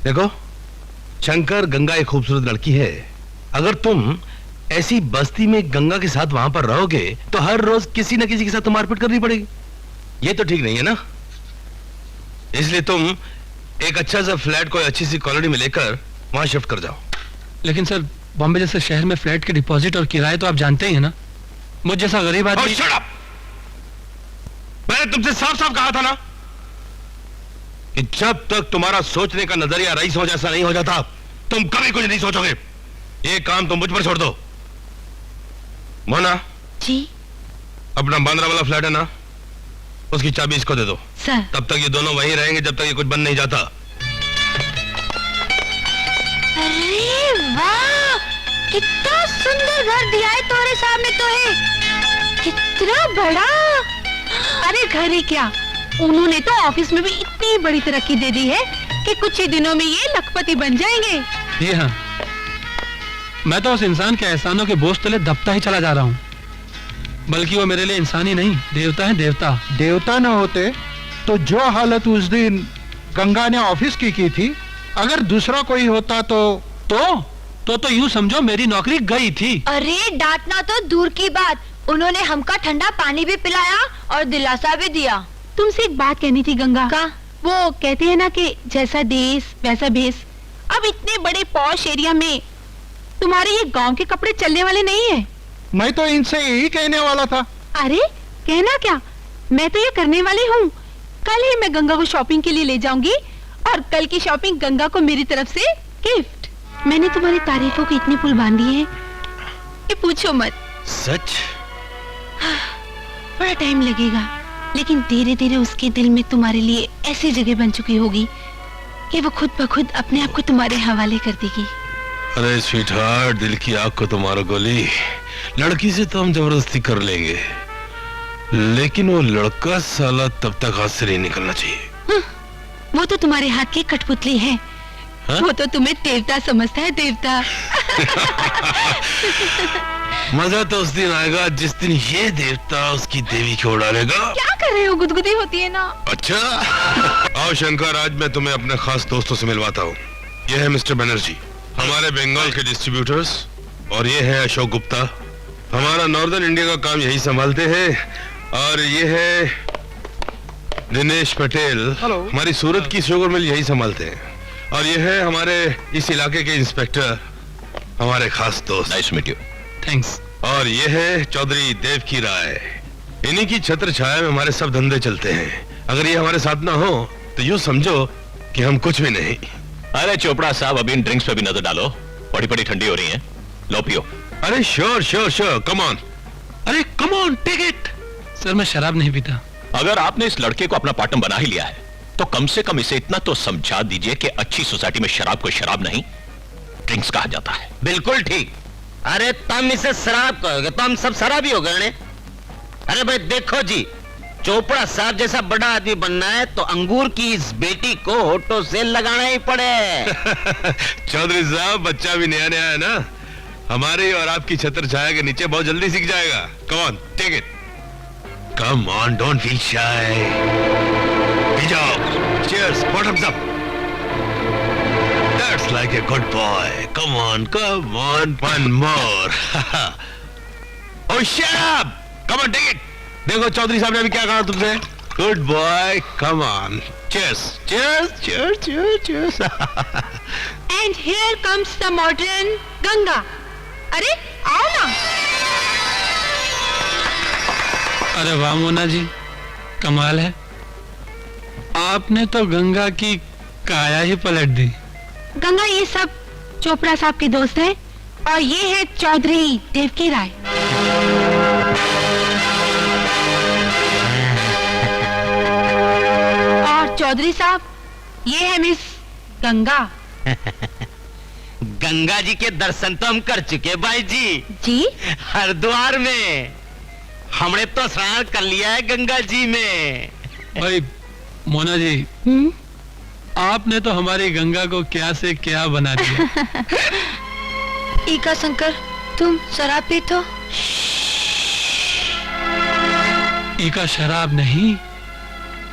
देखो, शंकर गंगा एक खूबसूरत लड़की है। अगर तुम ऐसी बस्ती में गंगा के साथ वहां पर रहोगे तो हर रोज किसी न किसी के साथ तो मारपीट करनी पड़ेगी। ये तो ठीक नहीं है ना। इसलिए तुम एक अच्छा सा फ्लैट कोई अच्छी सी कॉलोनी में लेकर वहां शिफ्ट कर जाओ। लेकिन सर बॉम्बे जैसे शहर में फ्लैट के डिपॉजिट और किराए तो आप जानते ही हैं ना। मुझ जैसा गरीब आदमी। shut up! मैंने तुमसे साफ साफ कहा था ना कि जब तक तुम्हारा सोचने का नजरिया रईसों जैसा नहीं हो जाता तुम कभी कुछ नहीं सोचोगे। ये काम तुम मुझ पर छोड़ दो। मोना जी अपना बांद्रा वाला फ्लैट है ना, उसकी चाबी इसको दे दो। सर। तब तक ये दोनों वहीं रहेंगे जब तक ये कुछ बन नहीं जाता। अरे वाह, कितना सुंदर घर दिया है तोरे सामने तो है। कितना बड़ा। अरे घर ही क्या, उन्होंने तो ऑफिस में भी इतनी बड़ी तरक्की दे दी है कि कुछ ही दिनों में ये लखपति बन जाएंगे। जी हाँ, मैं तो उस इंसान के एहसानों के बोझ तले दबता ही चला जा रहा हूँ। बल्कि वो मेरे लिए इंसान ही नहीं, देवता है देवता। देवता न होते तो जो हालत उस दिन गंगा ने ऑफिस की थी, अगर दूसरा कोई होता तो यूं समझो मेरी नौकरी गई थी। अरे डांटना तो दूर की बात, उन्होंने हमका ठंडा पानी भी पिलाया और दिलासा भी दिया। तुमसे एक बात कहनी थी गंगा। का? वो कहते हैं ना कि जैसा देश वैसा भेष। अब इतने बड़े पॉश एरिया में तुम्हारे ये गांव के कपड़े चलने वाले नहीं है। मैं तो इनसे यही कहने वाला था। अरे कहना क्या, मैं तो ये करने वाली हूँ। कल ही मैं गंगा को शॉपिंग के लिए ले जाऊंगी और कल की शॉपिंग गंगा को मेरी तरफ से गिफ्ट। मैंने तुम्हारी तारीफों की इतनी पुल बांधी है कि पूछो मत। सच? बड़ा टाइम लगेगा, लेकिन धीरे धीरे उसके दिल में तुम्हारे लिए ऐसी जगह बन चुकी होगी कि वो खुद ब खुद अपने आप को तुम्हारे हवाले कर देगी। अरे स्वीटहार्ट, दिल की आग को तुम्हारा गोली। लड़की से तो हम जबरदस्ती कर लेंगे, लेकिन वो लड़का साला तब तक हाथ से नहीं निकलना चाहिए। वो तो तुम्हारे हाथ की कठपुतली है। हा? वो तो तुम्हें देवता समझता है, देवता। मजा तो उस दिन आएगा जिस दिन ये देवता उसकी देवी को उड़ालेगा। क्या कर रहे हो, गुदगुदी होती है ना। अच्छा आओ शंकर, आज मैं तुम्हें अपने खास दोस्तों से मिलवाता हूँ। ये है मिस्टर बनर्जी, हमारे बंगाल के डिस्ट्रीब्यूटर्स, और ये है अशोक गुप्ता, हमारा नॉर्दर्न इंडिया का काम यही संभालते हैं। और ये है दिनेश पटेल, हमारी सूरत की शुगर मिल यही संभालते हैं। और ये है हमारे इस इलाके के इंस्पेक्टर, हमारे खास दोस्त। Nice meet you. थैंक्स। और ये है चौधरी देवकी राय, इन्हीं की छत्र छाया में हमारे सब धंधे चलते हैं। अगर ये हमारे साथ ना हो तो यूं समझो कि हम कुछ भी नहीं। अरे चोपड़ा साहब, अभी इन ड्रिंक्स पे भी नजर डालो, बड़ी बड़ी ठंडी हो रही हैं, लो पियो। अरे sure sure sure, come on, अरे come on, take it. Sir मैं शराब नहीं पीता। अगर आपने इस लड़के को अपना पार्टनर बना ही लिया है तो कम से कम इसे इतना तो समझा दीजिए कि अच्छी सोसाइटी में शराब को शराब नहीं, ड्रिंक्स कहा जाता है। बिल्कुल ठीक। अरे तुम इसे शराब कहोगे तो हम सब शराबी हो गए। अरे भाई देखो जी, चोपड़ा साहब जैसा बड़ा आदमी बनना है तो अंगूर की इस बेटी को होठों से लगाना ही पड़े। चौधरी साहब, बच्चा भी नया नया है ना, हमारी और आपकी छत्र छाया के नीचे बहुत जल्दी सीख जाएगा। Come on, take it. Come on, don't feel shy. पी जाओ। Cheers, bottoms up. That's like a good boy. Come on, one more. Oh shut up, come on, take it. देखो चौधरी साहब ने अभी क्या कहा तुमसे। Good boy, come on. Cheers cheers cheers cheers cheers. And here comes the modern Ganga. अरे आओ ना। अरे वाह मोना जी, कमाल है, आपने तो गंगा की काया ही पलट दी। गंगा ये सब चोपड़ा साहब के दोस्त हैं और ये है चौधरी देवकी राय। चौधरी साहब, ये है मिस गंगा। गंगा जी के दर्शन तो हम कर चुके भाई जी। जी? हरिद्वार में हमने तो स्नान कर लिया है गंगा जी में। भाई मोना जी, आपने तो हमारी गंगा को क्या से क्या बना दिया। ईका शंकर, तुम शराब पीते हो? ईका शराब नहीं,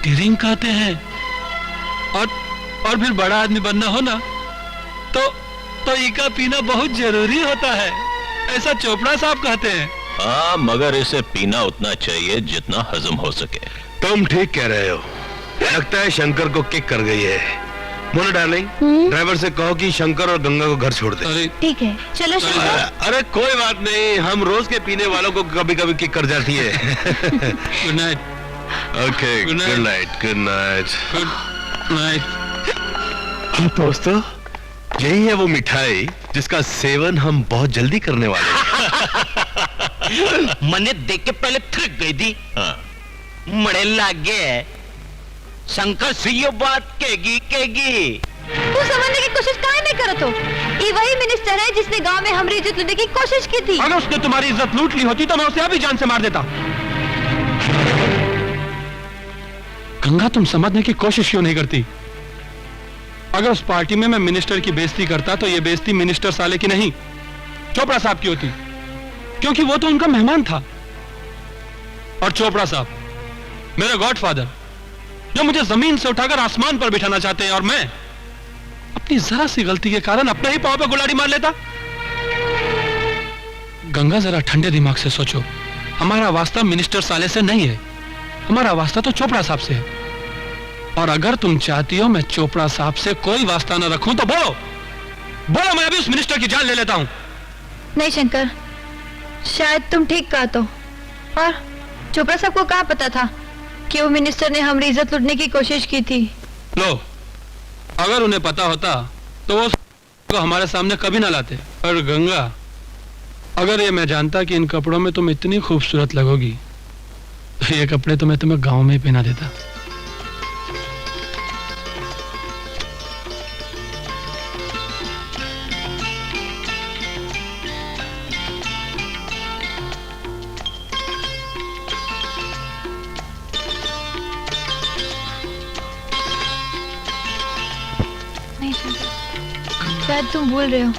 ड्रिंक कहते हैं। और फिर बड़ा आदमी बनना हो ना तो ईका पीना बहुत जरूरी होता है, ऐसा चोपड़ा साहब कहते हैं। हाँ, मगर इसे पीना उतना चाहिए जितना हजम हो सके। तुम ठीक कह रहे हो। लगता है शंकर को किक कर गई है। मोना डार्लिंग, ड्राइवर से कहो कि शंकर और गंगा को घर छोड़ दे। ठीक है, चलो शंकर। अरे कोई बात नहीं, हम रोज के पीने वालों को कभी कभी किक कर जाती है। Good night. Okay, good night. Good night. Good night. दोस्तों, यही है वो मिठाई जिसका सेवन हम बहुत जल्दी करने वाले हैं। मने देख के पहले थक गई थी। मड़े लाग गए। शंकर से ये बात कहेगी। तू समझने की कोशिश काहे नहीं करत हो? ये वही मिनिस्टर है जिसने गांव में हमारी इज्जत लूटने की कोशिश की थी। अगर उसने तुम्हारी इज्जत लूट ली होती तो मैं उसे अभी जान से मार देता। गंगा, तुम समझने की कोशिश क्यों नहीं करती? अगर उस पार्टी में मैं मिनिस्टर की बेइज्जती करता तो ये बेइज्जती मिनिस्टर साले की नहीं, चोपड़ा साहब की होती, क्योंकि वो तो उनका मेहमान था। और चोपड़ा साहब मेरे गॉडफादर, जो मुझे जमीन से उठाकर आसमान पर बिठाना चाहते हैं, और मैं अपनी जरा सी गलती के कारण अपने ही पांव पे गुलाड़ी मार लेता। गंगा, जरा ठंडे दिमाग से सोचो। हमारा वास्ता मिनिस्टर साले से नहीं है, हमारा वास्ता तो चोपड़ा साहब से है। और अगर तुम चाहती हो मैं चोपड़ा साहब से कोई वास्ता न रखूं तो बोलो, मैं अभी उस मिनिस्टर की जान ले लेता हूं। नहीं शंकर, शायद तुम ठीक कहा तो। और चोपड़ा साहब को क्या पता था कि वो मिनिस्टर ने हमारी इज्जत लूटने की कोशिश की थी? लो, अगर उन्हें पता होता तो वो हमारे सामने कभी ना लाते। और गंगा, अगर ये मैं जानता कि इन कपड़ों में तुम इतनी खूबसूरत लगोगी तो ये कपड़े तो मैं तुम्हें गांव में ही पहना देता। शायद तुम भूल रहे हो,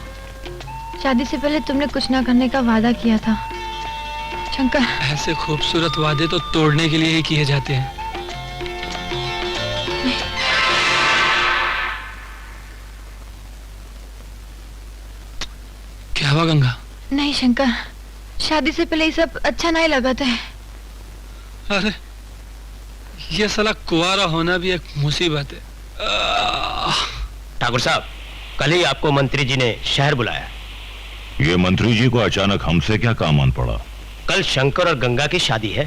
शादी से पहले तुमने कुछ ना करने का वादा किया था शंकर। ऐसे खूबसूरत वादे तो तोड़ने के लिए ही किए जाते हैं। क्या हुआ गंगा? नहीं शंकर, शादी से पहले ये सब अच्छा नहीं लगा था। अरे ये साला कुंवारा होना भी एक मुसीबत है। ठाकुर साहब, कल ही आपको मंत्री जी ने शहर बुलाया। ये मंत्री जी को अचानक हमसे क्या काम आन पड़ा? कल शंकर और गंगा की शादी है।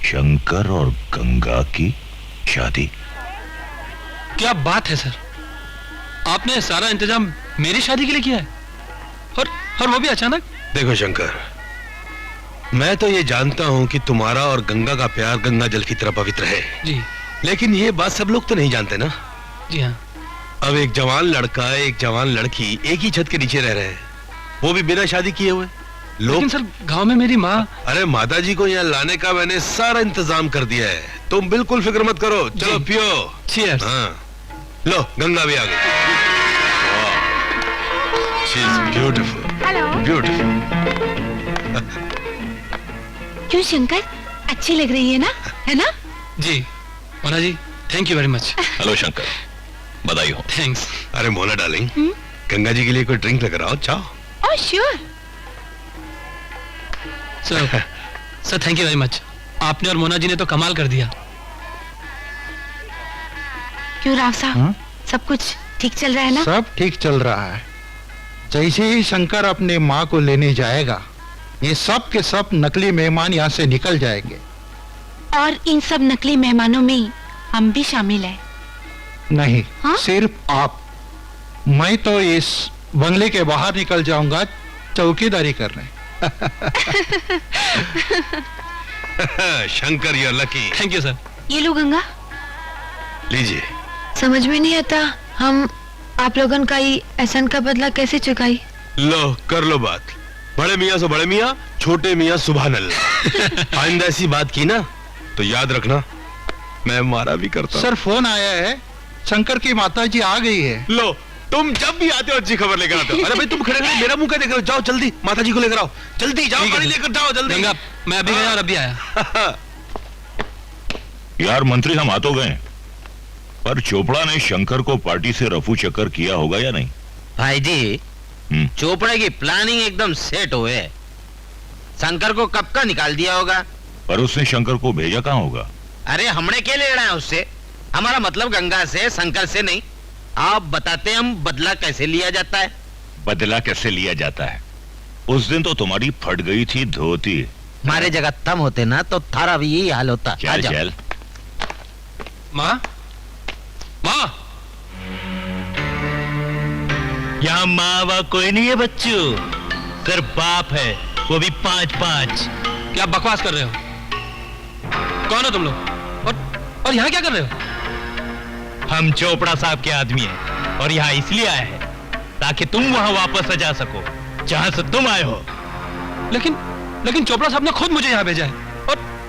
शंकर और गंगा की शादी? क्या बात है सर, आपने सारा इंतजाम मेरी शादी के लिए किया है, और वो भी अचानक? देखो शंकर, मैं तो ये जानता हूं कि तुम्हारा और गंगा का प्यार गंगा जल की तरह पवित्र है जी, लेकिन ये बात सब लोग तो नहीं जानते ना। जी हाँ। अब एक जवान लड़का एक जवान लड़की एक ही छत के नीचे रह रहे हैं, वो भी बिना शादी किए हुए। लेकिन सर गांव में मेरी माँ। अरे माता जी को यहाँ लाने का मैंने सारा इंतजाम कर दिया है, तुम बिल्कुल फिक्र मत करो। चलो पियो। चीयर्स। हाँ लो, गंगा भी आ गई। She is beautiful. Hello. Beautiful. क्यों शंकर, अच्छी लग रही है ना, है ना? जी Mona ji, thank you very much. Hello Shankar, बधाई हो। थैंक्स। अरे मोना डार्लिंग, गंगा जी के लिए कोई ड्रिंक लेकर आओ, चाहो। Oh sure. Sir thank you very much, आपने और मोना जी ने तो कमाल कर दिया। क्यों राव साहब, सब कुछ ठीक चल रहा है ना? सब ठीक चल रहा है। जैसे ही शंकर अपने माँ को लेने जाएगा, ये सब के सब नकली मेहमान यहाँ से निकल जाएंगे। और इन सब नकली मेहमानों में हम भी शामिल हैं। नहीं, सिर्फ आप। मैं तो इस बंगले के बाहर निकल जाऊंगा चौकीदारी करने। Shankar, you are lucky. Thank you sir. ये लो गंगा। लीजिए। समझ में नहीं आता हम आप लोगन का ही एहसान का बदला कैसे चुकाई। लो कर लो बात। बड़े मियाँ से बड़े मियाँ, छोटे मियाँ सुभान अल्लाह। आइंदा ऐसी बात की ना तो याद रखना मैं मारा भी करता। सर फोन आया है, शंकर की माता जी आ गई है। लो तुम जब भी आते हो अच्छी खबर लेकर आते हो। अरे भाई तुम खड़े खड़े मेरा मुंह क्या देख रहे हो? जाओ जल्दी माता जी को लेकर आओ, जल्दी जाओ, पानी लेकर जाओ जल्दी। गंगा, मैं अभी गया और अभी आया। यार मंत्री हम आ तो गए, पर चोपड़ा ने शंकर को पार्टी से रफू चक्कर किया होगा या नहीं? भाई जी चोपड़ा की प्लानिंग एकदम सेट हुए। शंकर को कब का निकाल दिया होगा। पर उसने शंकर को भेजा कहाँ होगा? अरे हमने क्या लेना है उससे? हमारा मतलब गंगा से, शंकर से नहीं। आप बताते हम बदला कैसे लिया जाता है। बदला कैसे लिया जाता है? उस दिन तो तुम्हारी फट गई थी धोती। हमारे जगह तम होते ना तो थारा भी यही हाल होता। चल चल। माँ, माँ, यहाँ माँ वा कोई नहीं है बच्चों, सिर्फ बाप है, वो भी 5-5। क्या बकवास कर रहे हो? कौन हो तुम लोग? और यहाँ क्या कर रहे हो? हम चोपड़ा साहब के आदमी हैं और यहाँ इसलिए आए हैं ताकि तुम वहाँ वापस आ जा सको जहाँ से तुम आए हो। लेकिन चोपड़ा साहब ने खुद मुझे यहाँ भेजा है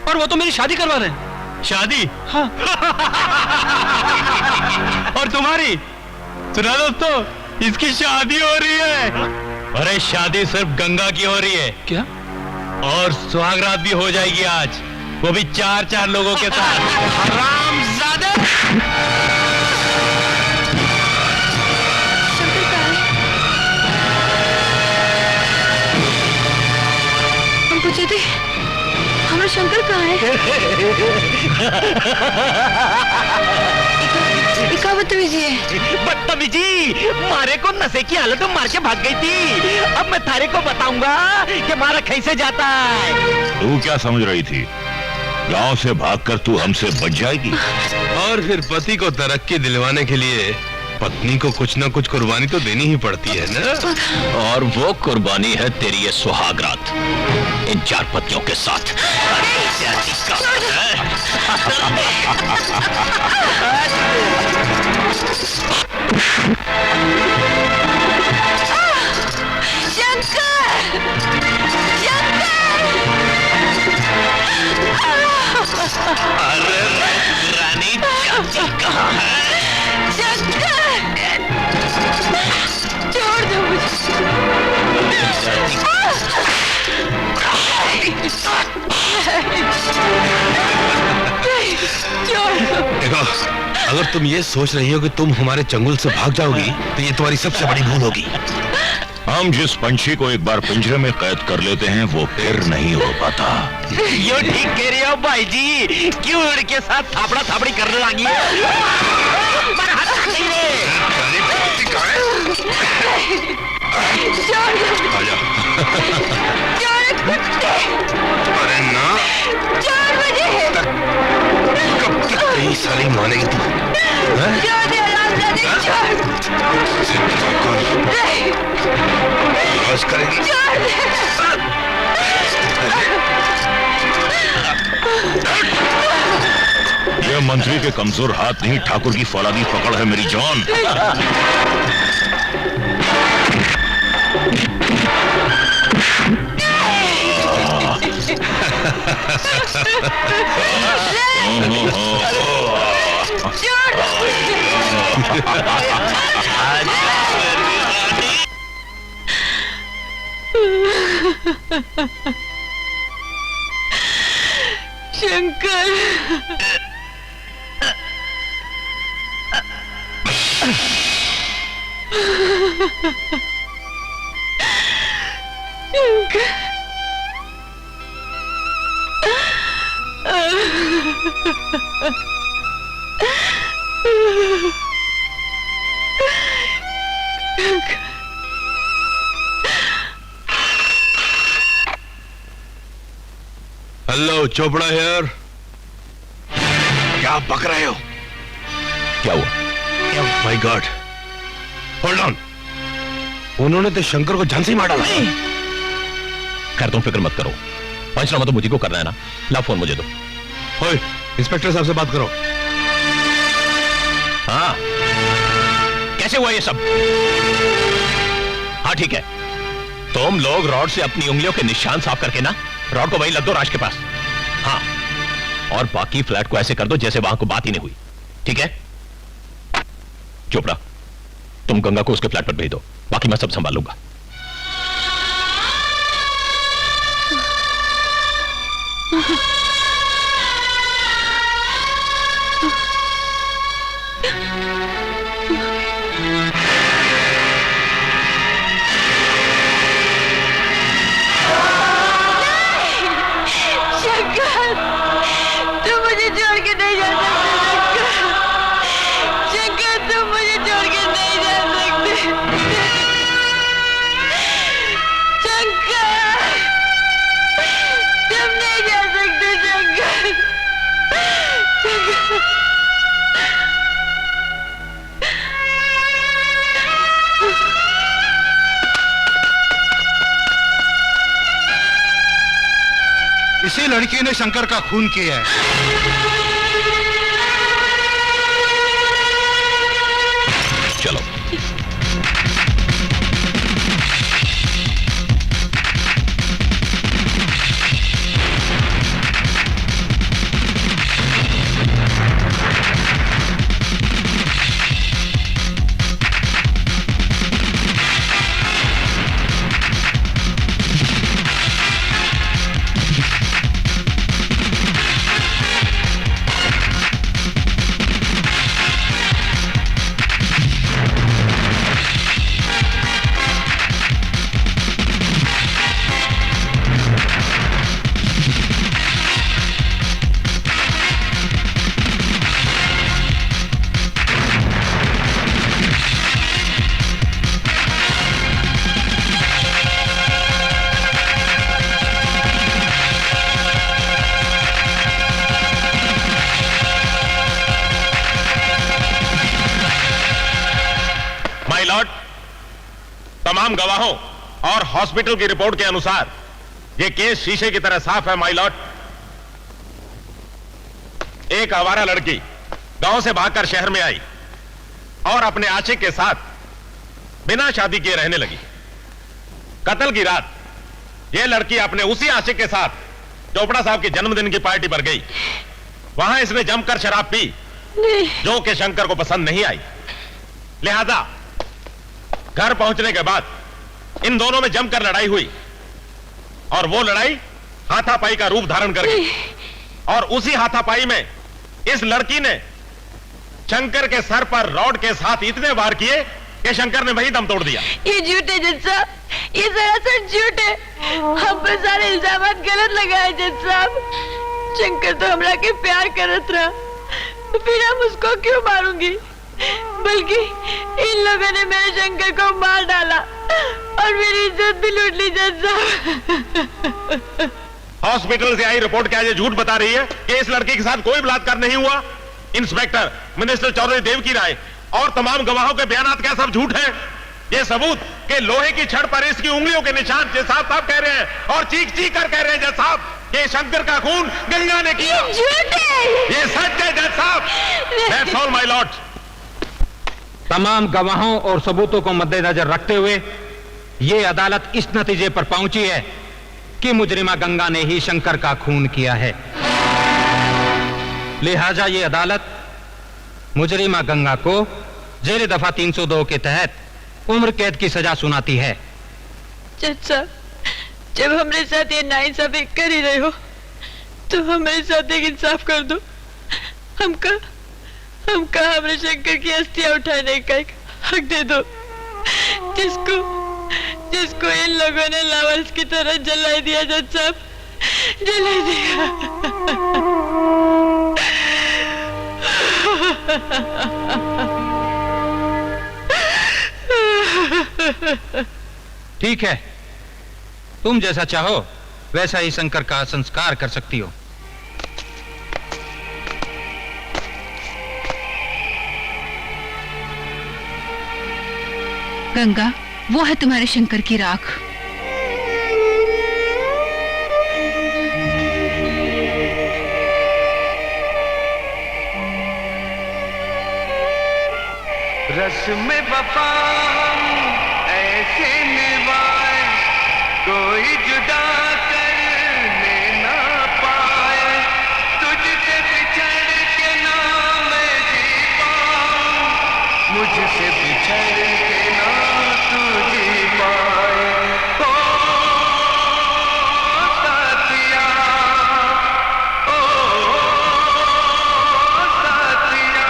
और वो तो मेरी शादी करवा रहे हैं। शादी? हाँ। और तुम्हारी? सुना दोस्तों, इसकी शादी हो रही है। अरे शादी सिर्फ गंगा की हो रही है। क्या? और सुहागरात भी हो जाएगी आज, वो भी 4-4 लोगों के साथ। हरामजादे! हम पूछे थे हमारा शंकर कहाँ है? क्या बदतमीजी है? बदतमीजी? मारे को नशे की हालत में मार के भाग गई थी। अब मैं थारे को बताऊंगा कि मारा कैसे जाता है। तू क्या समझ रही थी गांव से भागकर तू हमसे बच जाएगी? और फिर पति को तरक्की दिलवाने के लिए पत्नी को कुछ ना कुछ कुर्बानी तो देनी ही पड़ती है ना। और वो कुर्बानी है तेरी ये सुहागरात इन 4 पतियों के साथ। अरे रानी चाची कहाँ है? छोड़ दो मुझे। देखो, अगर तुम ये सोच रही हो कि तुम हमारे चंगुल से भाग जाओगी तो ये तुम्हारी सबसे बड़ी भूल होगी। हम जिस पंछी को एक बार पिंजरे में कैद कर लेते हैं वो फिर नहीं हो पाता। यो ठीक कह रहे हो भाई जी, क्यों लड़के साथ थापड़ा थापड़ी करने लगी है? अरे ना, कब तक नहीं साली मानेगी तू? बस करेगी। यह मंत्री के कमजोर हाथ नहीं ठाकुर की फौलादी पकड़ है मेरी जान। Shankar, hello, Chopra here. क्या बक रहे हो? क्या हुआ? My God, hold on. उन्होंने तो शंकर को जान से ही मार डाला। खैर तुम फिक्र मत करो, पंचनामा तो मुझे को करना है ना। ला फोन मुझे दो। ओए, इंस्पेक्टर साहब से बात करो। हाँ, कैसे हुआ ये सब? हाँ ठीक है, तुम लोग रॉड से अपनी उंगलियों के निशान साफ करके ना रॉड को वहीं लग दो राज के पास। हाँ, और बाकी फ्लैट को ऐसे कर दो जैसे वहां को बात ही नहीं हुई, ठीक है? चोपड़ा, तुम गंगा को उसके फ्लैट पर भेज दो, बाकी मैं सब संभाल लूंगा। शंकर, तुम मुझे छोड़ के नहीं जा सकते। शंकर, तुम मुझे छोड़ के नहीं जा सकते। शंकर, तुम नहीं जा सकते। शंकर, इसी लड़की ने शंकर का खून किया है। चलो। तमाम गवाहों और हॉस्पिटल की रिपोर्ट के अनुसार यह केस शीशे की तरह साफ है माय लॉर्ड। एक आवारा लड़की गांव से भागकर शहर में आई और अपने आशिक के साथ बिना शादी किए रहने लगी। कत्ल की रात यह लड़की अपने उसी आशिक के साथ चोपड़ा साहब के जन्मदिन की पार्टी पर गई। वहां इसने जमकर शराब पी जो कि शंकर को पसंद नहीं आई। लिहाजा घर पहुंचने के बाद इन दोनों में जमकर लड़ाई हुई और वो लड़ाई हाथापाई का रूप धारण कर गई। और उसी हाथापाई में इस लड़की ने शंकर के सर पर रॉड के साथ इतने वार किए कि शंकर ने वही दम तोड़ दिया। ये झूठ है जज साहब, ये सरासर झूठ है। हम पर सारे इल्जाम गलत लगाए जज साहब। शंकर तो हमरा के प्यार करत रहा, फिर हम उसको क्यों मारूंगी? बल्कि इन लोगों ने मेरे शंकर को मार डाला और मेरी इज्जत भी लूट ली जज साहब। हॉस्पिटल से आई रिपोर्ट क्या ये झूठ बता रही है कि इस लड़की के साथ कोई बलात्कार नहीं हुआ? इंस्पेक्टर मिनिस्टर चौधरी देव की राय और तमाम गवाहों के बयान क्या सब झूठ है? ये सबूत के लोहे की छड़ पर इसकी उंगलियों के निशान जज साहब कह रहे हैं और चीख चीख कर कह रहे हैं जज साहब कि शंकर का खून गंगा ने किया। झूठ है, ये सच है जज साहब। That's all my Lord. तमाम गवाहों और सबूतों को मद्देनजर रखते हुए ये अदालत इस नतीजे पर पहुंची है कि मुजरिमा गंगा ने ही शंकर का खून किया है। लिहाजा ये अदालत मुजरिमा गंगा को जेर दफा 302 के तहत उम्र कैद की सजा सुनाती है। जज साहब, जब हमारे साथ ये नाइंसाफी कर ही रहे हो तो हमारे साथ एक इंसाफ कर दो। हमका हमारे शंकर की अस्थियां उठाने का एक हक दे दो, जिसको इन लोगों ने लावारिस की तरह जला दिया। जज साहब, जला दिया। ठीक है, तुम जैसा चाहो वैसा ही शंकर का संस्कार कर सकती हो। गंगा, वो है तुम्हारे शंकर की राख। रस्म वफा हम ऐसे निभाए कोई जुदा करने ना पाए, तुझसे बिछड़ के ना मैं जी पाऊं, मुझसे बिछड़ के ना तू जी पाए। ओ साथिया, ओ साथिया,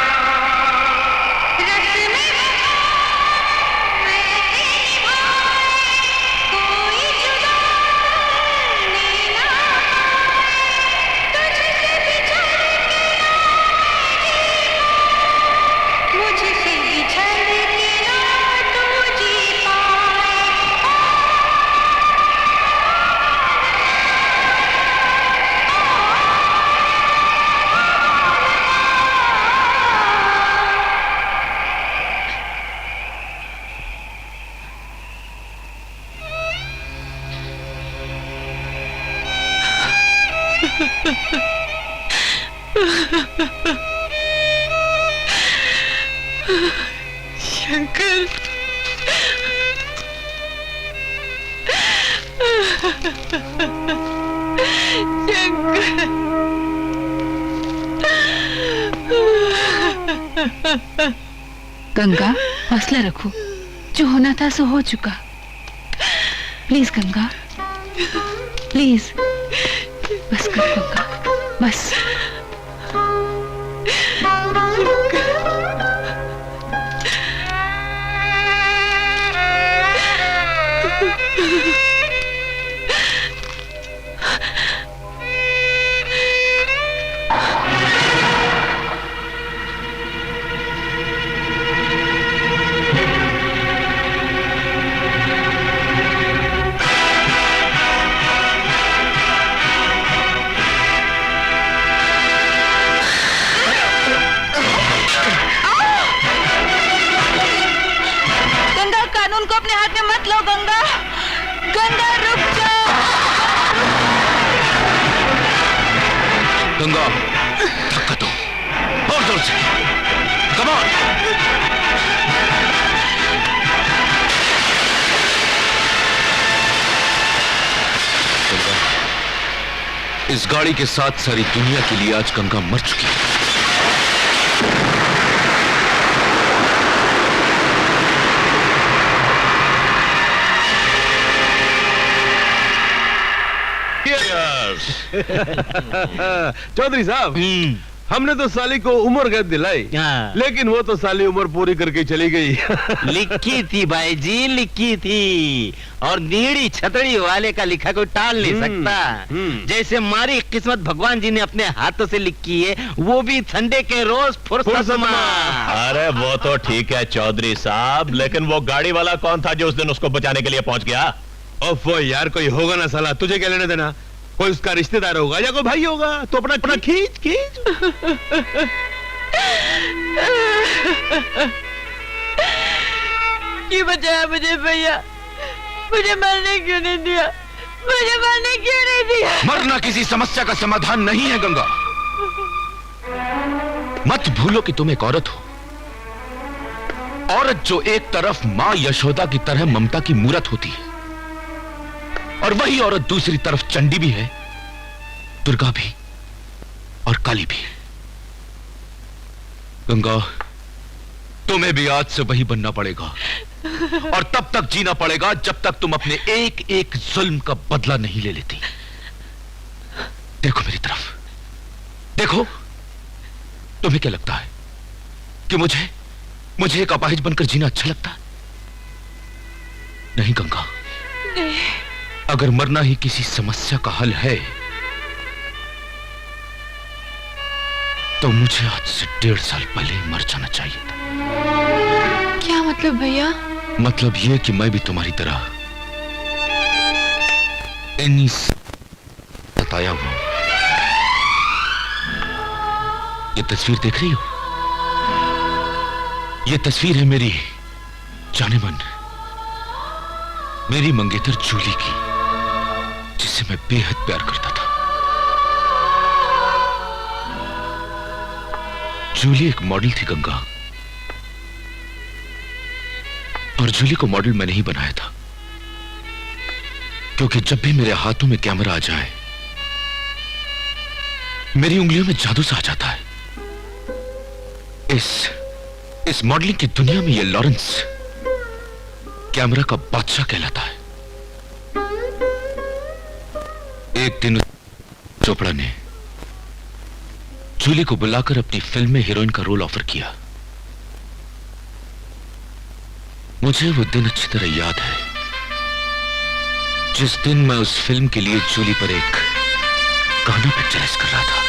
शंकर, गंगा हौसला रखो, जो होना था सो हो चुका। प्लीज गंगा, प्लीज बस करो गंगा, बस। गंगा, धक्का दो और जोर से, कम ऑन। गंगा, इस गाड़ी के साथ सारी दुनिया के लिए आज गंगा मर चुकी है। चौधरी साहब, हमने तो साली को उम्र कैद दिलाई, लेकिन वो तो साली उम्र पूरी करके चली गई। लिखी थी भाई जी, लिखी थी, और नीड़ी छतड़ी वाले का लिखा कोई टाल नहीं सकता। जैसे हमारी किस्मत भगवान जी ने अपने हाथों से लिखी है, वो भी संडे के रोज फुर्सत में। अरे वो तो ठीक है चौधरी साहब, लेकिन वो गाड़ी वाला कौन था जो उस दिन उसको बचाने के लिए पहुंच गया? वो यार कोई होगा ना साला, तुझे क्या लेने देना? कोई उसका रिश्तेदार होगा या कोई भाई होगा, तो अपना अपना खींच खींच। क्यों बचाया मुझे भैया? मुझे मरने क्यों नहीं दिया? मुझे मरने क्यों नहीं दिया? मरना किसी समस्या का समाधान नहीं है गंगा। मत भूलो कि तुम एक औरत हो, औरत जो एक तरफ मां यशोदा की तरह ममता की मूरत होती है, और वही औरत दूसरी तरफ चंडी भी है, दुर्गा भी और काली भी। गंगा, तुम्हें भी आज से वही बनना पड़ेगा, और तब तक जीना पड़ेगा जब तक तुम अपने एक एक जुल्म का बदला नहीं ले लेती। देखो मेरी तरफ, देखो। तुम्हें क्या लगता है कि मुझे एक अपाहिज बनकर जीना अच्छा लगता है? नहीं गंगा, नहीं। अगर मरना ही किसी समस्या का हल है, तो मुझे आज से 1.5 साल पहले ही मर जाना चाहिए था। क्या मतलब भैया? मतलब यह कि मैं भी तुम्हारी तरह इन्हीं सताया हुआ हूं। ये तस्वीर देख रही हो? ये तस्वीर है मेरी जाने मन, मेरी मंगेतर जूली की, जिसे मैं बेहद प्यार करता था। जूली एक मॉडल थी गंगा, और जूली को मॉडल मैंने ही बनाया था, क्योंकि जब भी मेरे हाथों में कैमरा आ जाए मेरी उंगलियों में जादू सा आ जाता है। इस मॉडलिंग की दुनिया में ये लॉरेंस कैमरा का बादशाह कहलाता है। एक दिन चोपड़ा ने जूली को बुलाकर अपनी फिल्म में हीरोइन का रोल ऑफर किया। मुझे वो दिन अच्छी तरह याद है, जिस दिन मैं उस फिल्म के लिए जूली पर एक गाना पिक्चराइज कर रहा था।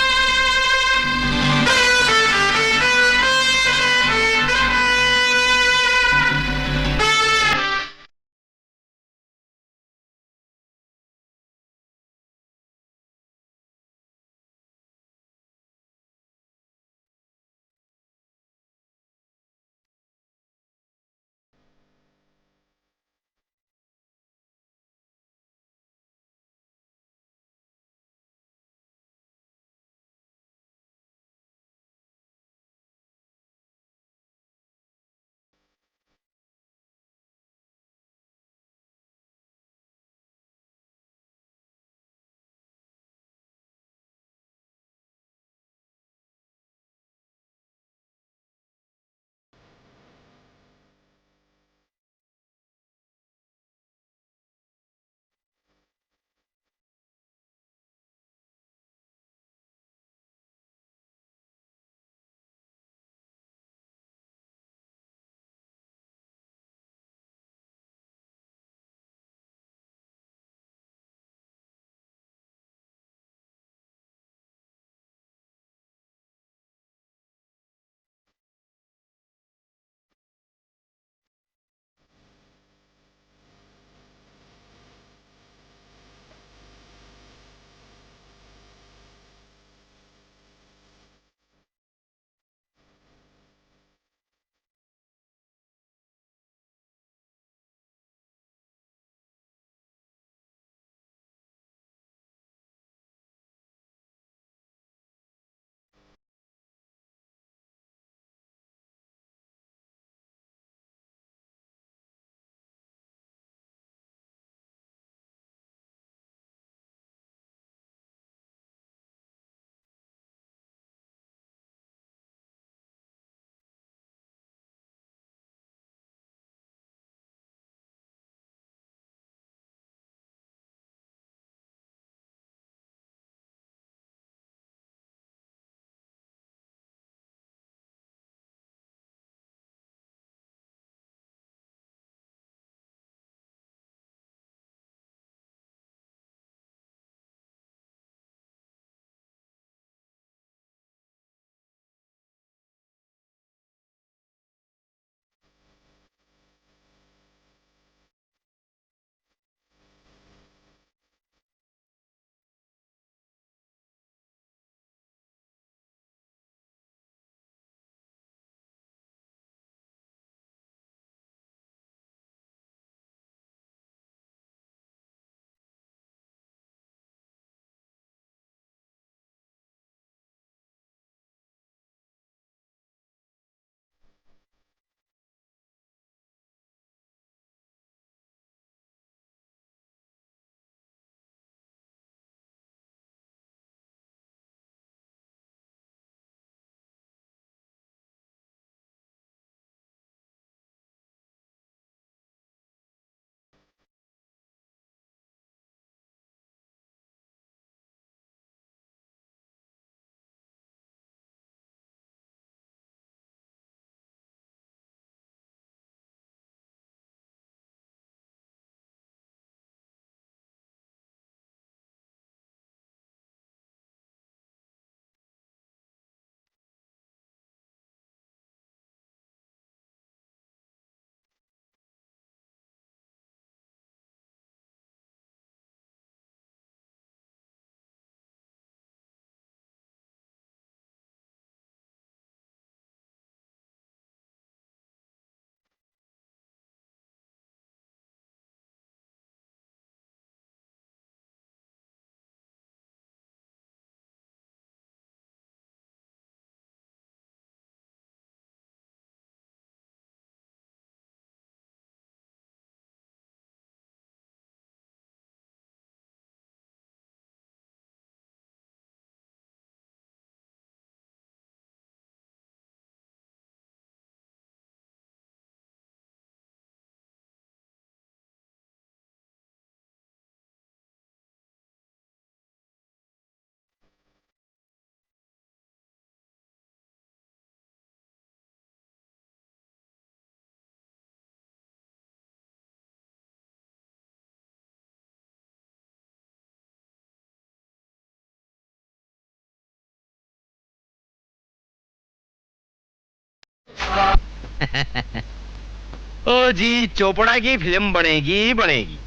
ओ जी, चोपड़ा की फिल्म बनेगी बनेगी,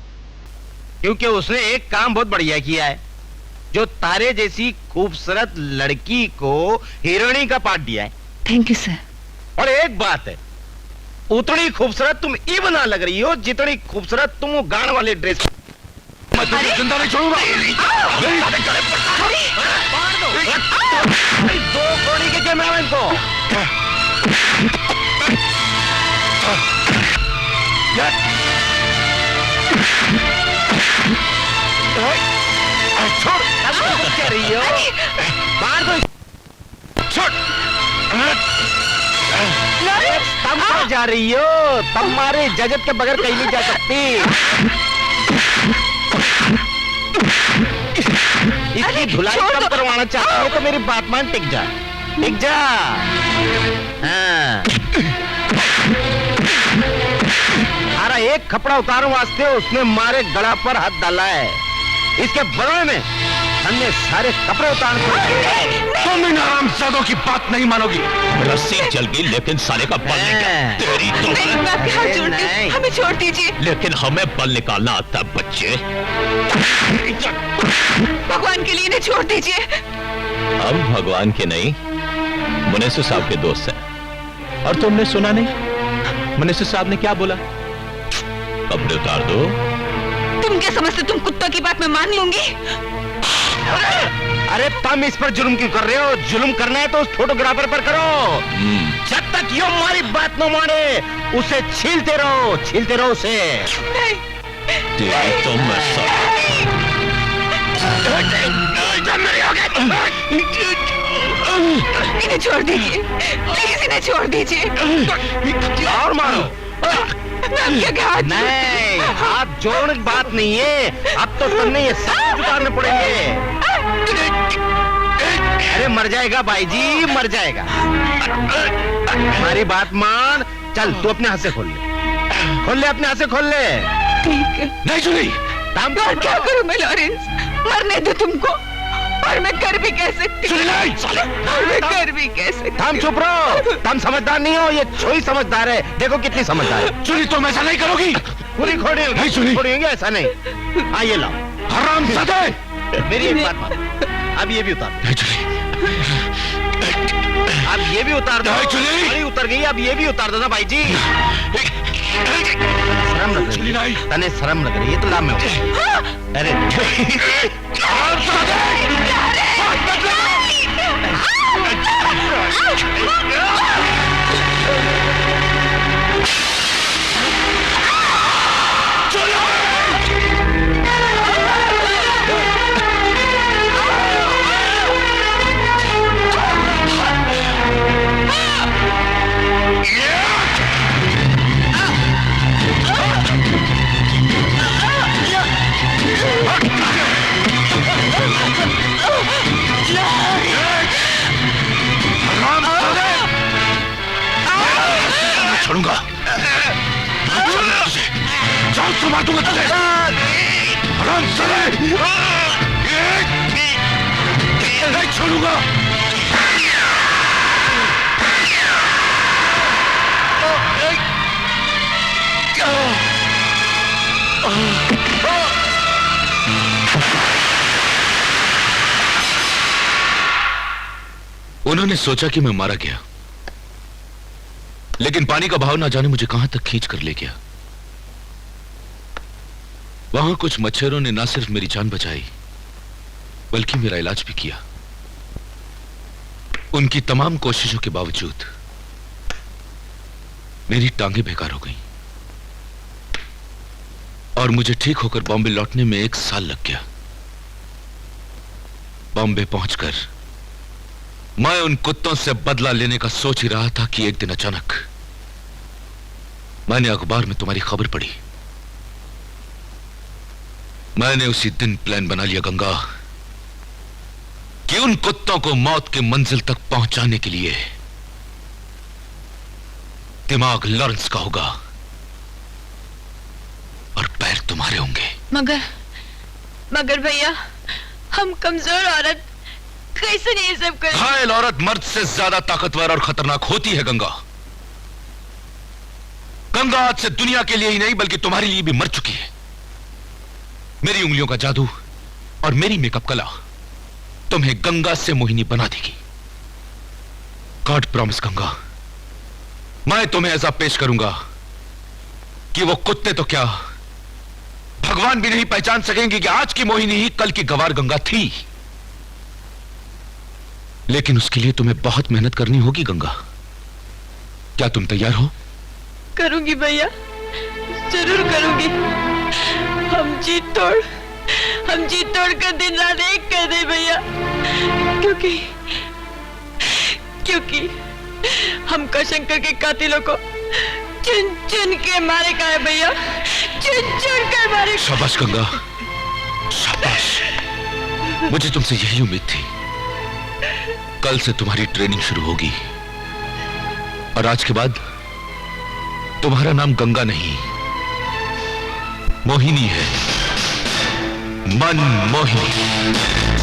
क्योंकि उसने एक काम बहुत बढ़िया किया है, जो तारे जैसी खूबसूरत लड़की को हीरोइनी का पार्ट दिया है। Thank you sir. और एक बात है, उतनी खूबसूरत तुम ई बना लग रही हो जितनी खूबसूरत तुम वो गान वाले ड्रेस। मैं तुझे जिंदा नहीं छोड़ूंगा। दो कौड़ी के कैमरामैन को छोड़, क्या रही हो? बाहर दो, छोड़। तुम कहाँ जा रही हो? तुम्हारे इजाजत के बगैर कहीं नहीं जा सकती। इसकी धुलाई कब करवाना चाहती है तो मेरी बात मान, टिक जा, टिक जा। हाँ। अरे एक कपड़ा उतारने वास्ते उसने मारे गला पर हाथ डाला है, इसके बदले में हमने सारे कपड़े उतार कर। तुम इन हरामजादों की बात नहीं मानोगी। रस्सी चल गई लेकिन साले का बल निकला। तेरी तो मैं आपके हाथ जोड़ती हूँ, हमें छोड़ दीजिए। लेकिन हमें बल निकालना आता है बच्चे। भगवान के लिए इन्हें छोड़ दीजिए। हम भगवान के नहीं, मुनीसु साहब के दोस्त हैं। और तुमने सुना नहीं मुनीसु साहब ने क्या बोला? कपड़े उतार दो। तुम क्या समझते, तुम कुत्तों की बात मैं मान लूंगी? अरे तुम इस पर जुल्म क्यों कर रहे हो? जुल्म करना है तो उस फोटोग्राफर पर करो। जब तक ये हमारी बात न माने उसे छीलते रहो उसे। इन्हें छोड़ दीजिए, प्लीज इन्हें छोड़ दीजिए। और मारो। नहीं, हाथ जोड़ने की बात नहीं है, अब तो तुमने ये सब उतारने पड़ेंगे। अरे मर जाएगा भाई जी, मर जाएगा। हमारी बात मान, चल तू अपने हाथ से खोल ले अपने हाथ से खोल ले। ठीक है। नहीं सुनी। और क्या करूं मैं लॉरेंस, मरने दो तुमको, और मैं कर भी कह सकती हूँ। मैं कर भी कह सकती हूँ। तुम चुप रहो, तुम समझदार नहीं हो, ये छोई समझदार है। देखो कितनी समझदार है। सुनी, तुम ऐसा नहीं करोगी। पूरी खोड़ी नहीं सुनी। होंगे, ऐसा नहीं। हाँ ये लाओ। हरामजादे। मेरी एक बात मानो, अब ये भी उतार दो। अब ये भी उतार दो। अरे उतर गई, अब ये भी उतार दो ना भाई जी। शर्म लग रही है, तने शर्म लग रही है तो लाभ में हो। अरे छोड़ूंगा, जाओ तो मार दूंगा तुझे। नहीं छोड़ूंगा। उन्होंने सोचा कि मैं मारा गया, लेकिन पानी का भाव ना जाने मुझे कहां तक खींच कर ले गया। वहां कुछ मच्छरों ने ना सिर्फ मेरी जान बचाई बल्कि मेरा इलाज भी किया। उनकी तमाम कोशिशों के बावजूद मेरी टांगें बेकार हो गईं और मुझे ठीक होकर बॉम्बे लौटने में 1 साल लग गया। बॉम्बे पहुंचकर मैं उन कुत्तों से बदला लेने का सोच ही रहा था कि एक दिन अचानक मैंने अखबार में तुम्हारी खबर पढ़ी। मैंने उसी दिन प्लान बना लिया गंगा कि उन कुत्तों को मौत के मंजिल तक पहुंचाने के लिए दिमाग लॉरेंस का होगा और पैर तुम्हारे होंगे। मगर भैया, हम कमजोर औरत कैसे नहीं सब कर। घायल औरत मर्द से ज्यादा ताकतवर और खतरनाक होती है गंगा। गंगा आज से दुनिया के लिए ही नहीं बल्कि तुम्हारे लिए भी मर चुकी है। मेरी उंगलियों का जादू और मेरी मेकअप कला तुम्हें गंगा से मोहिनी बना देगी। गॉड प्रॉमिस गंगा, मैं तुम्हें ऐसा पेश करूंगा कि वो कुत्ते तो क्या, भगवान भी नहीं पहचान सकेंगे कि आज की मोहिनी ही कल की गवार गंगा थी। लेकिन उसके लिए तुम्हें बहुत मेहनत करनी होगी गंगा। क्या तुम तैयार हो? करूंगी भैया, जरूर करूंगी। हम जीत तोड़ कर दिन रात एक कर दे भैया, क्योंकि हमको शंकर के कातिलों को चुन चुन के मारे का है भैया, चुन चुन कर मारे। शाबाश गंगा, शाबाश। मुझे तुमसे यही उम्मीद थी। कल से तुम्हारी ट्रेनिंग शुरू होगी और आज के बाद तुम्हारा नाम गंगा नहीं मोहिनी है, मन मोहिनी।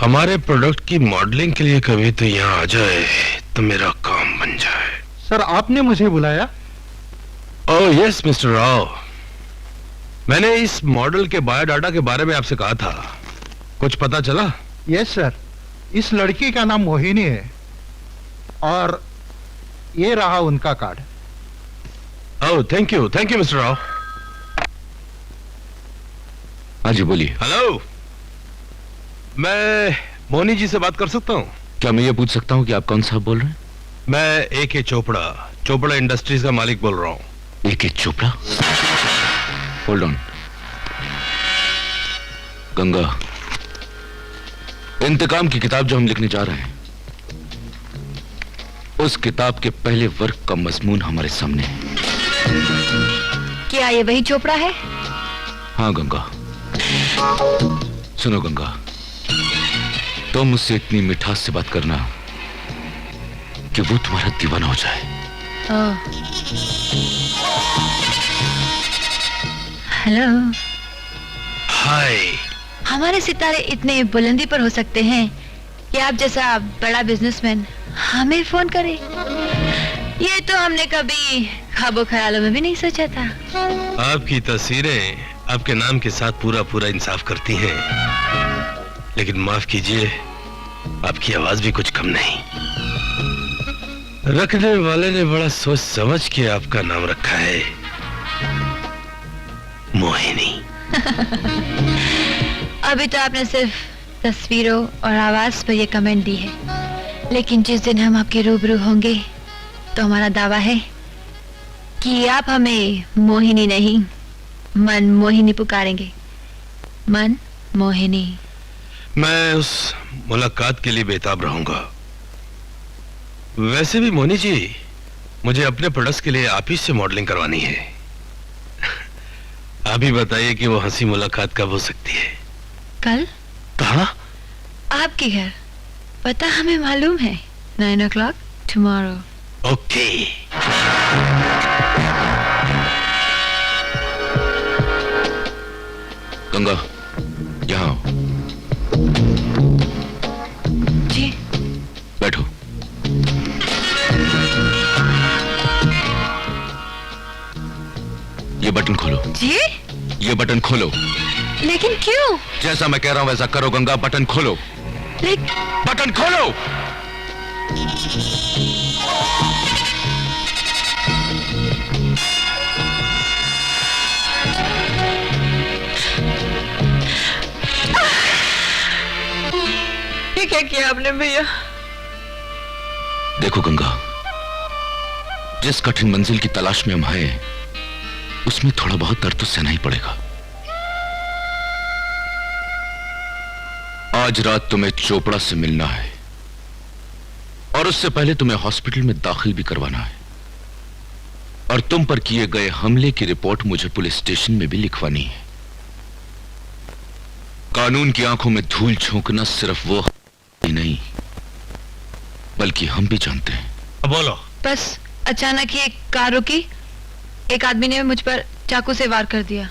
हमारे प्रोडक्ट की मॉडलिंग के लिए कभी तो यहाँ आ जाए तो मेरा काम बन जाए। सर आपने मुझे बुलाया? ओह यस मिस्टर राव, मैंने इस मॉडल के बायोडाटा के बारे में आपसे कहा था, कुछ पता चला? यस सर, इस लड़की का नाम मोहिनी है और ये रहा उनका card. Oh thank you mister Rao. हाँ जी बोलिए। हेलो, मैं मोहिनी जी से बात कर सकता हूँ? क्या मैं ये पूछ सकता हूँ कि आप कौन साहब बोल रहे हैं? मैं ए.के. चोपड़ा इंडस्ट्रीज का मालिक बोल रहा हूँ। A K. Chopra? Hold on. Ganga, इंतकाम की किताब जो हम लिखने जा रहे हैं, उस किताब के पहले वर्ग का मजमून हमारे सामने है। क्या ये वही चोपड़ा है? हाँ गंगा। सुनो गंगा, तुम मुझसे इतनी मिठास से बात करना कि वो तुम्हारा दीवाना हो जाए। हेलो। हाय। हमारे सितारे इतने बुलंदी पर हो सकते हैं कि आप जैसा बड़ा बिजनेसमैन हमें फोन करे। ये तो हमने कभी ख्वाबों ख्यालों में भी नहीं सोचा था। आपकी तस्वीरें आपके नाम के साथ पूरा पूरा इंसाफ करती हैं, लेकिन माफ कीजिए, आपकी आवाज भी कुछ कम नहीं। रखने वाले ने बड़ा सोच समझ के आपका नाम रखा है, मोहिनी। अभी तो आपने सिर्फ तस्वीरों और आवाज पर ये कमेंट दी है, लेकिन जिस दिन हम आपके रूबरू होंगे तो हमारा दावा है कि आप हमें मोहिनी नहीं, मन मोहिनी पुकारेंगे। मन मोहिनी। मैं उस मुलाकात के लिए बेताब रहूंगा। वैसे भी मोहिनी जी, मुझे अपने प्रोडक्ट्स के लिए आप ही से मॉडलिंग करवानी है। आप ही बताइए कि वो हंसी मुलाकात कब हो सकती है? कल? कहाँ? आपके घर। पता हमें मालूम है। 9 o'clock tomorrow. ओके। गंगा, यहाँ आओ। जी। बैठो। ये बटन खोलो। जी? ये बटन खोलो। लेकिन क्यों? जैसा मैं कह रहा हूं वैसा करो गंगा, बटन खोलो। बटन खोलो। ये क्या किया आपने भैया? देखो गंगा, जिस कठिन मंजिल की तलाश में हम आए हैं, उसमें थोड़ा बहुत दर्द तो सहना ही पड़ेगा। आज रात तुम्हें चोपड़ा से मिलना है और उससे पहले तुम्हें हॉस्पिटल में दाखिल भी करवाना है, और तुम पर किए गए हमले की रिपोर्ट मुझे पुलिस स्टेशन में भी लिखवानी है। कानून की आंखों में धूल झोंकना सिर्फ वो ही नहीं, बल्कि हम भी जानते हैं। बोलो। बस अचानक ही एक कार रुकी, एक आदमी ने मुझ पर चाकू से वार कर दिया।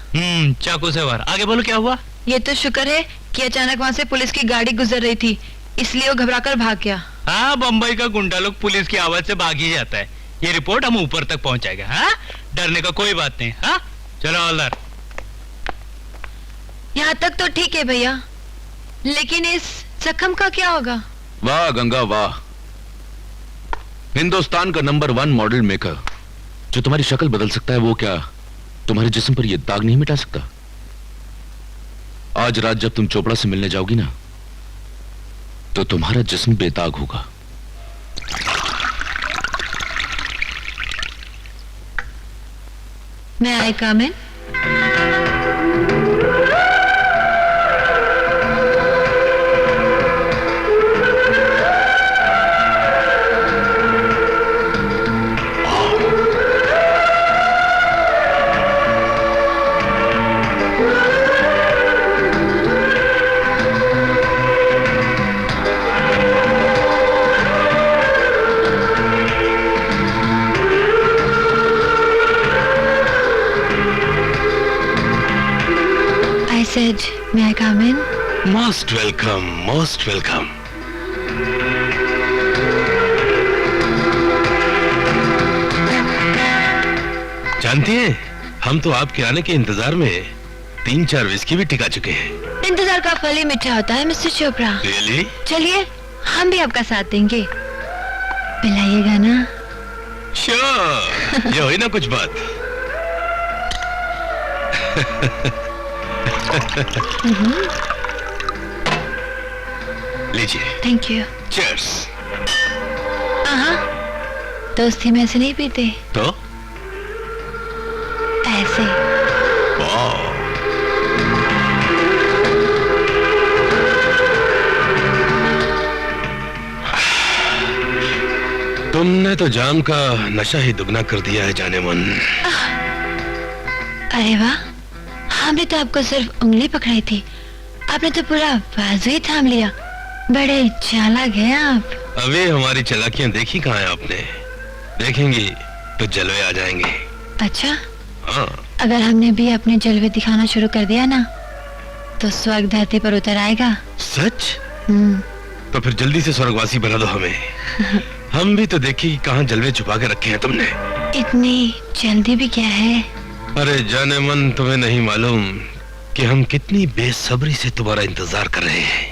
चाकू से वार। आगे बोलो क्या हुआ? ये तो शुक्र है कि अचानक वहाँ से पुलिस की गाड़ी गुजर रही थी, इसलिए वो घबराकर भाग गया। हाँ, बम्बई का गुंडा लोग पुलिस की आवाज से भाग ही जाता है। ये रिपोर्ट हम ऊपर तक पहुंचाएगा। हाँ, डरने का कोई बात नहीं। हाँ, चलो हवलदार। यहाँ तक तो ठीक है भैया, लेकिन इस जख्म का क्या होगा? वाह गंगा वाह, हिंदुस्तान का नंबर 1 मॉडल मेकर जो तुम्हारी शक्ल बदल सकता है, वो क्या तुम्हारे जिस्म पर यह दाग नहीं मिटा सकता? आज रात जब तुम चोपड़ा से मिलने जाओगी ना, तो तुम्हारा जिस्म बेदाग होगा। मैं आई कम इन? Said, may I come in? Most welcome, most welcome. जानती हैं, हम तो आपके आने के इंतजार में 3-4 विस्की भी टिका चुके हैं। इंतजार का फल ही मीठा होता है मिस्टर चोपड़ा। Really? चलिए, हम भी आपका साथ देंगे। पिलाइएगा ना? Sure. ये हुई ना कुछ बात। लीजिए। Thank you. चीयर्स। दोस्ती में ऐसे नहीं पीते। तो? ऐसे। तुमने तो जाम का नशा ही दुगना कर दिया है जाने मन। अरे वाह, हमने तो आपको सिर्फ उंगली पकड़ाई थी, आपने तो पूरा बाजू ही थाम लिया। बड़े चालाक हैं आप। अभी हमारी चालाकियां देखी कहाँ है आपने? देखेंगी तो जलवे आ जाएंगे। अच्छा? हाँ। अगर हमने भी अपने जलवे दिखाना शुरू कर दिया ना, तो स्वर्ग धरती पर उतर आएगा। सच? तो फिर जल्दी से स्वर्गवासी बना दो हमें। हम भी तो देखी कहाँ जलवे छुपा के रखे हैं तुमने। इतनी जल्दी भी क्या है? अरे जाने मन, तुम्हें नहीं मालूम कि हम कितनी बेसब्री से तुम्हारा इंतजार कर रहे हैं।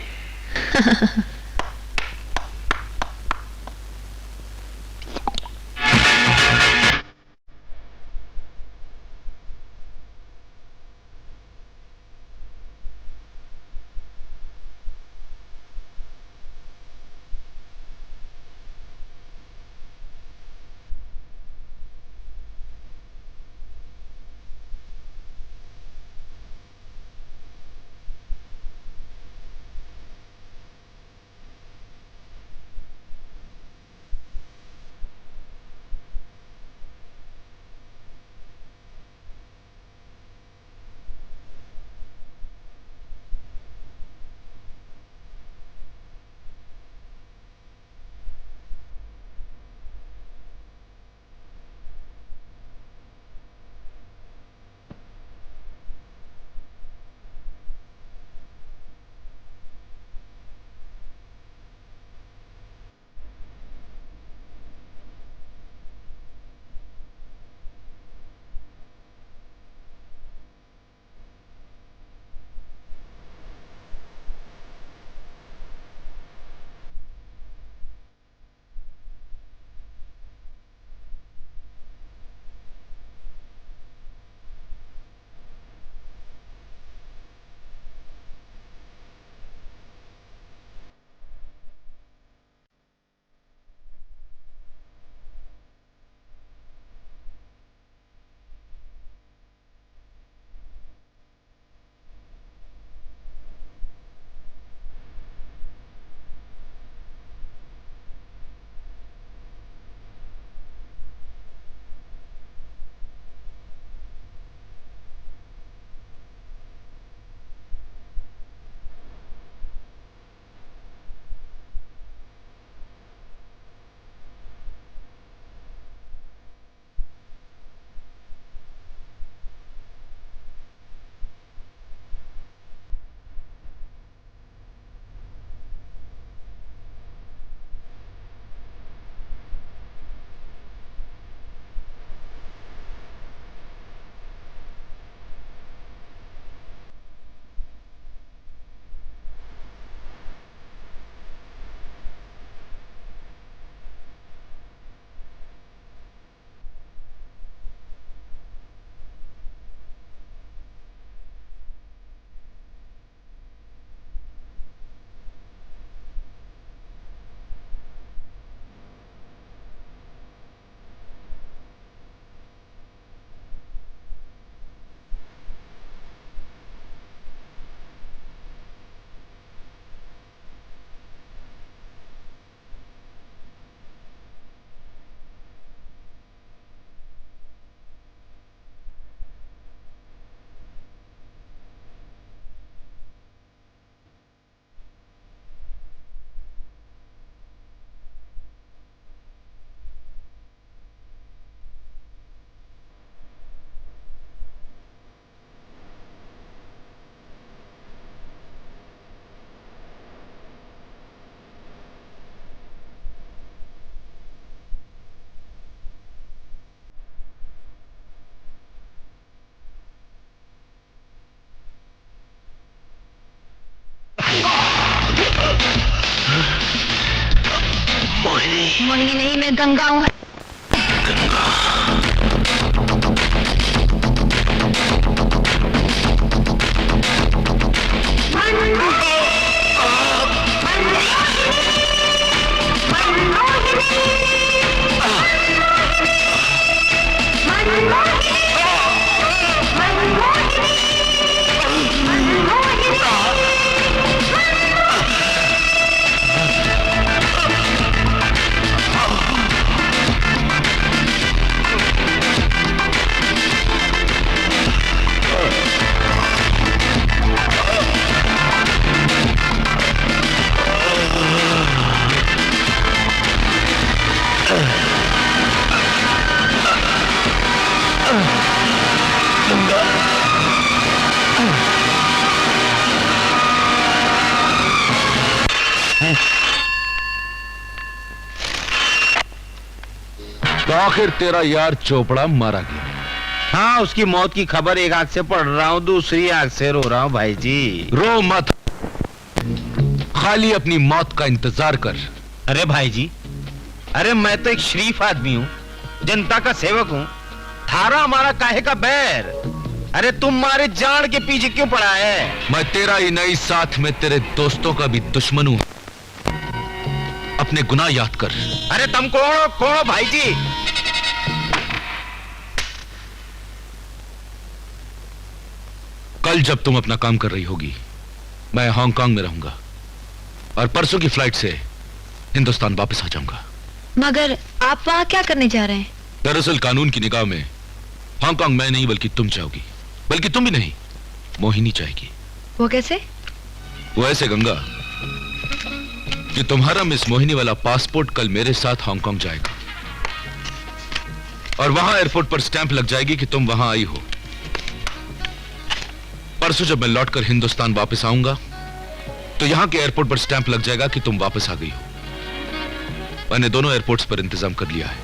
मोहिनी नहीं, मैं गंगा हूँ। तो आखिर तेरा यार चोपड़ा मारा गया। हाँ, उसकी मौत की खबर एक आंख से पढ़ रहा हूँ, दूसरी आंख से रो रहा हूँ भाई जी। रो मत, खाली अपनी मौत का इंतजार कर। अरे भाई जी, अरे मैं तो एक शरीफ आदमी हूँ, जनता का सेवक हूँ। थारा हमारा काहे का बैर? अरे तुम मारे जान के पीछे क्यों पड़ा है? मैं तेरा ही नहीं, साथ में तेरे दोस्तों का भी दुश्मन हूँ। अपने गुनाह याद कर। अरे तुम कौन हो भाई जी? कल जब तुम अपना काम कर रही होगी, मैं हांगकांग में रहूंगा और परसों की फ्लाइट से हिंदुस्तान वापस आ जाऊंगा। मगर आप वहाँ क्या करने जा रहे हैं? दरअसल कानून की निगाह में हांगकांग मैं नहीं बल्कि तुम जाओगी। बल्कि तुम भी नहीं, मोहिनी जाएगी। वो कैसे? वो ऐसे गंगा कि तुम्हारा मिस मोहिनी वाला पासपोर्ट कल मेरे साथ हांगकांग जाएगा और वहां एयरपोर्ट पर स्टैंप लग जाएगी कि तुम वहां आई हो। परसों जब मैं लौटकर हिंदुस्तान वापस आऊंगा तो यहां के एयरपोर्ट पर स्टैंप लग जाएगा कि तुम वापस आ गई हो। मैंने दोनों एयरपोर्ट्स पर इंतजाम कर लिया है।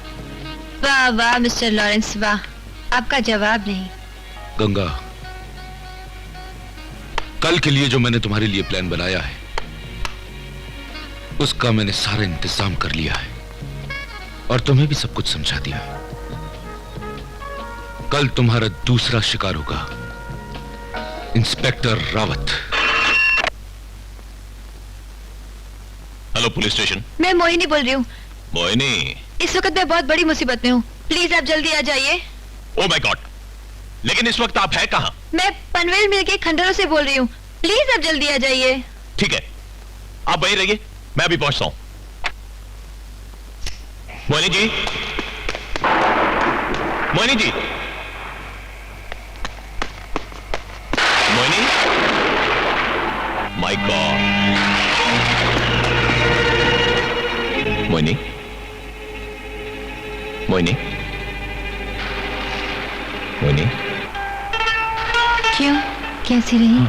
वाह वाह मिस्टर लॉरेंस, वाह, आपका जवाब नहीं। गंगा, कल के लिए जो मैंने तुम्हारे लिए प्लान बनाया है उसका मैंने सारा इंतजाम कर लिया है और तुम्हें भी सब कुछ समझा दिया है। कल तुम्हारा दूसरा शिकार होगा inspector Rawat. Hello police station. मैं मोहिनी बोल रही हूँ। मोहिनी, इस वक्त मैं बहुत बड़ी मुसीबत में हूँ, प्लीज आप जल्दी आ जाइए। ओह माय गॉड, लेकिन इस वक्त आप है कहाँ? मैं पनवेल मिल के खंडरों से बोल रही हूँ, प्लीज आप जल्दी आ जाइए। ठीक है, आप वहीं रहिए, मैं अभी पहुंचता हूं। Mohini ji, Mohini ji, Mohini, my God, Mohini, Mohini, Mohini. क्यों, कैसी रही?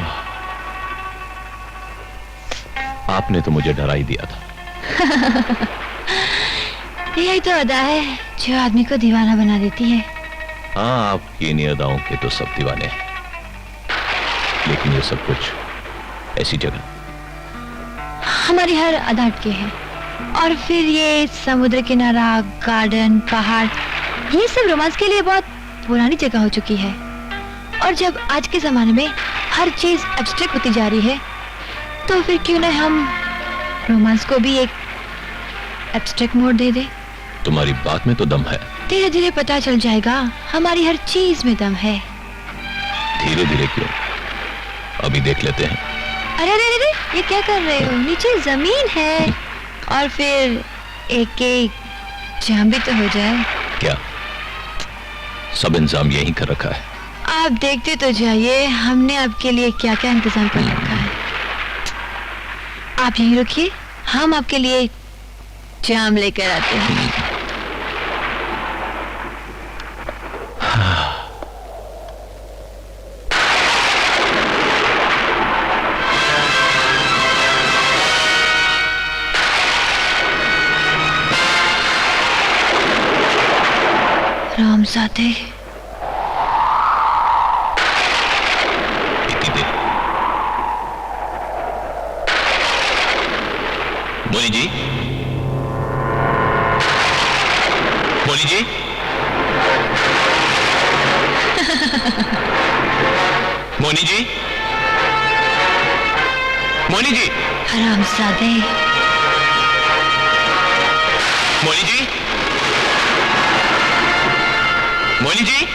आपने तो मुझे डरा ही दिया था। यही तो अदा है जो आदमी को दीवाना बना देती है। हाँ, आपकी इन अदाओं के तो सब दीवाने हैं, लेकिन ये सब कुछ ऐसी जगह हमारी हर अदा अटके है। और फिर ये समुद्र किनारा, गार्डन, पहाड़, ये सब रोमांस के लिए बहुत पुरानी जगह हो चुकी है। और जब आज के जमाने में हर चीज एब्स्ट्रैक्ट होती जा रही है तो फिर क्यों ना हम रोमांस को भी एक एब्स्ट्रैक्ट मोड़ दे दे। तुम्हारी बात में तो दम है। धीरे धीरे पता चल जाएगा, हमारी हर चीज में दम है। धीरे धीरे क्यों, अभी देख लेते हैं। अरे अरे अरे, ये क्या कर रहे हो? नीचे जमीन है और फिर एक एक जाम भी तो हो जाए। क्या सब इंतजाम यहीं कर रखा है? आप देखते तो जाइए, हमने आपके लिए क्या क्या इंतजाम कर रखा है। आप यहीं रुकिए, हम आपके लिए जाम लेकर आते हैं। रामजादे, मोनी जी, मोनी जी, मोनी जी, मोनी जी, हरामजादे, मोनी जी, मोनी जी,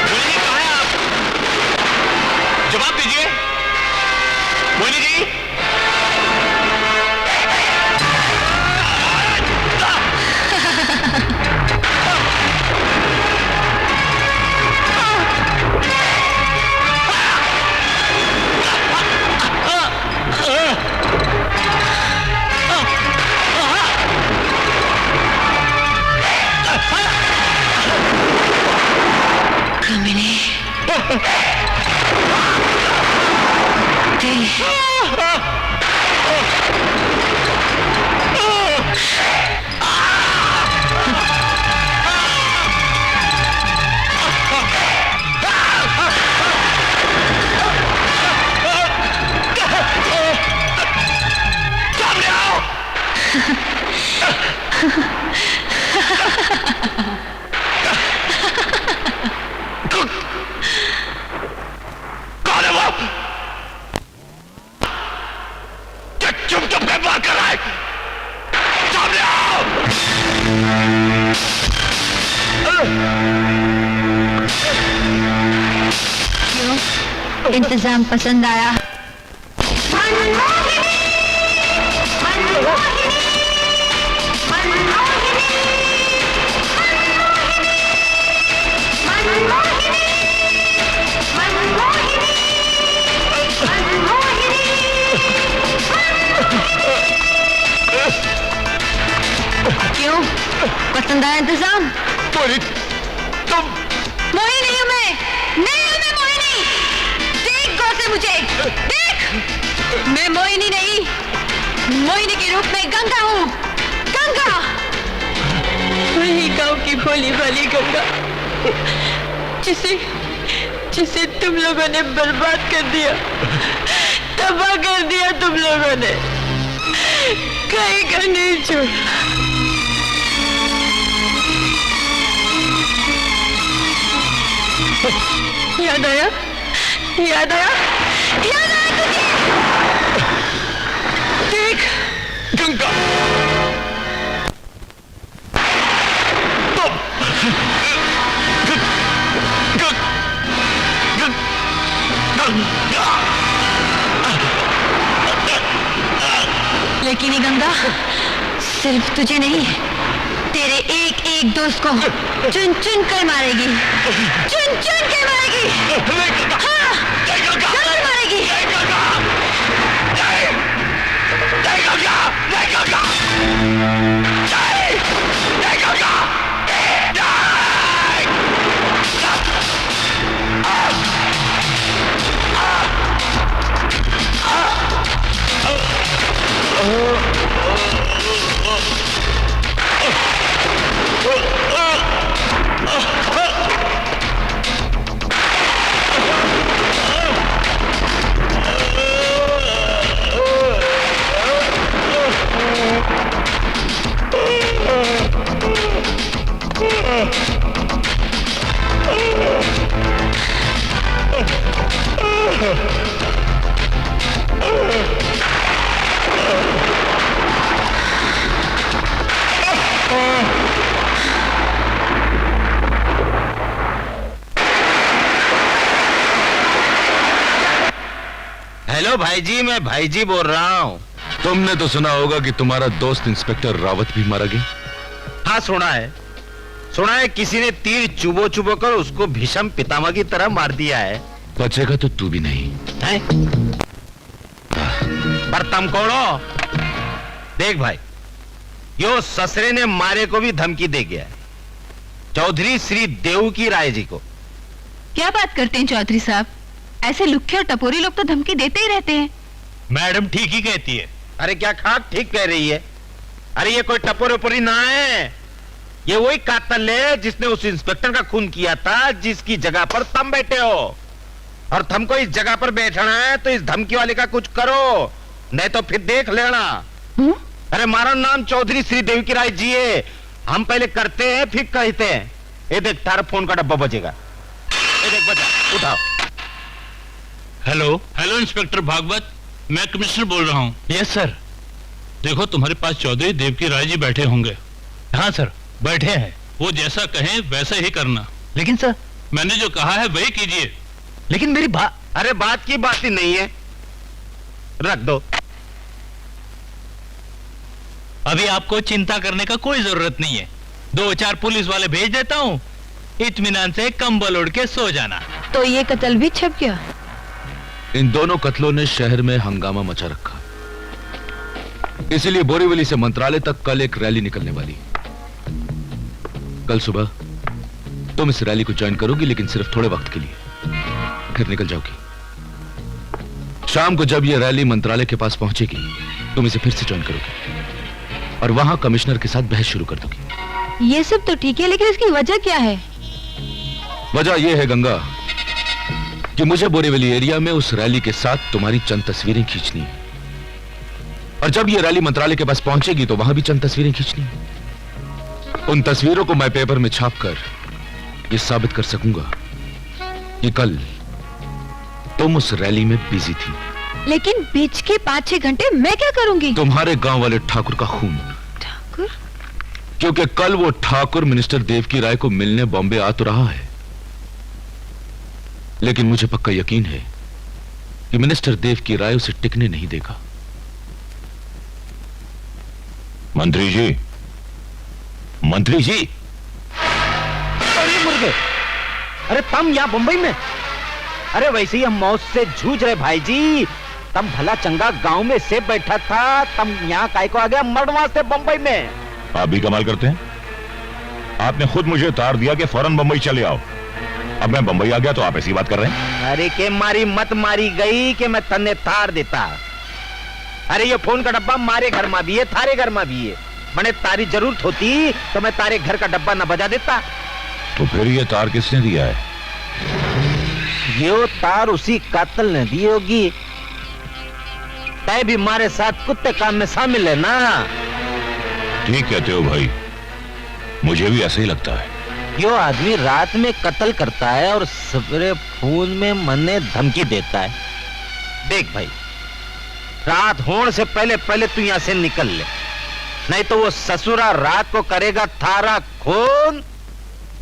मोनी जी, कहाँ हैं आप? जवाब दीजिए मोनी जी। कौन है वो? चुप चुप के बात कर रहा है? सामने आओ! क्यों? इंतजाम पसंद आया? क्यों? पसंद आया इंतजाम? मोहिनी, तुम? मोहिनी नहीं हूँ मैं, नहीं हूँ मैं मोहिनी। देख गौर से मुझे, देख। मैं मोहिनी नहीं, मोहिनी के रूप में गंगा हूँ, गंगा। वही गांव की भोली भाली गंगा, जिसे तुम लोगों ने बर्बाद कर दिया, तबाह कर दिया तुम लोगों ने, कहीं का नहीं छोड़ा। याद आया? याद आया? याद आया तुझे? देख गंगा, लेकिन ये गंगा सिर्फ तुझे नहीं, तेरे एक एक दोस्त को चुन चुन कर मारेगी, चुन चुन कर मारेगी। हाँ, जरूर मारेगी। हेलो भाई जी, मैं भाई जी बोल रहा हूँ। तुमने तो सुना होगा कि तुम्हारा दोस्त इंस्पेक्टर रावत भी मारा गया। हाँ सुना है किसी ने तीर चुबो चुबो कर उसको भीषम पितामह की तरह मार दिया है। बचेगा तो तू भी नहीं है? पर तुम कौन हो? देख भाई, यो ससरे ने मारे को भी धमकी दे गया है, चौधरी श्री देव की राय जी को। क्या बात करते हैं चौधरी साहब, ऐसे लुखे और टपोरी लोग तो धमकी देते ही रहते हैं। मैडम ठीक ही कहती है। अरे क्या खाक ठीक कह रही है? अरे ये कोई टपोरी ओपोरी ना है, ये वही कातिल है जिसने उस इंस्पेक्टर का खून किया था जिसकी जगह पर तुम बैठे हो। और तुमको इस जगह पर बैठना है तो इस धमकी वाले का कुछ करो, नहीं तो फिर देख लेना। अरे हमारा नाम चौधरी श्री देव की राय जी है, हम पहले करते हैं फिर कहते हैं। ये देख तारा फोन का डब्बा बजेगा, ये देख बजा, उठाओ। हेलो इंस्पेक्टर भागवत, मैं कमिश्नर बोल रहा हूँ। Yes sir. देखो तुम्हारे पास चौधरी देव की राय जी बैठे होंगे। हाँ सर, बैठे हैं। वो जैसा कहें वैसा ही करना। लेकिन सर, मैंने जो कहा है वही कीजिए। लेकिन मेरी बात। अरे बात की बात ही नहीं है, रख दो। अभी आपको चिंता करने का कोई जरूरत नहीं है, 2-4 पुलिस वाले भेज देता हूँ, इत्मीनान से कंबल ओढ़ के सो जाना। तो ये कत्ल भी छप गया। इन दोनों कत्लों ने शहर में हंगामा मचा रखा, इसलिए बोरीवली से मंत्रालय तक कल एक रैली निकलने वाली। कल सुबह तुम इस रैली को ज्वाइन करोगी, लेकिन सिर्फ थोड़े वक्त के लिए, फिर निकल जाओगी। शाम को जब यह रैली मंत्रालय के पास पहुंचेगी, तुम इसे फिर से ज्वाइन करोगी और वहां कमिश्नर के साथ बहस शुरू कर दोगी। ये सब तो ठीक है, लेकिन इसकी वजह क्या है? वजह यह है गंगा कि मुझे बोरीवली एरिया में उस रैली के साथ तुम्हारी चंद तस्वीरें खींचनी है, और जब ये रैली मंत्रालय के पास पहुंचेगी तो वहां भी चंद तस्वीरें खींचनी है। उन तस्वीरों को मैं पेपर में छापकर ये साबित कर सकूंगा कि कल तुम उस रैली में बिजी थी। लेकिन बीच के 5-6 घंटे मैं क्या करूंगी? तुम्हारे गांव वाले ठाकुर का खून। ठाकुर? क्योंकि कल वो ठाकुर मिनिस्टर देवकी राय को मिलने बॉम्बे आ तो रहा है, लेकिन मुझे पक्का यकीन है कि मिनिस्टर देवकी राय उसे टिकने नहीं देगा। मंत्री जी, मंत्री जी। अरे मुर्गे, अरे तुम यहाँ बंबई में? अरे वैसे ही हम मौत से जूझ रहे भाई जी। तुम भला चंगा गांव में से बैठा था, तुम यहाँ काय को आ गया मरने वास्ते बंबई में? आप भी कमाल करते हैं। आपने खुद मुझे तार दिया कि फौरन बंबई चले आओ। अब मैं बंबई आ गया तो आप ऐसी बात कर रहे हैं? अरे के मारी मत मारी गई कि मैं तन्ने तार देता। अरे ये फोन का डब्बा मारे घर में भी है, थारे घर में भी है। मैंने तारी जरूरत होती तो मैं तारे घर का डब्बा न बजा देता। तो फिर ये तार किसने दिया है? ये तार उसी कातल ने दी होगी। तय भी हमारे साथ कुत्ते काम में शामिल है ना। ठीक कहते हो भाई, मुझे भी ऐसा ही लगता है। यो आदमी रात में कत्ल करता है और सवेरे फोन में मन्ने धमकी देता है। देख भाई, रात होने से पहले पहले तू यहां से निकल ले, नहीं तो वो ससुरा रात को करेगा थारा खून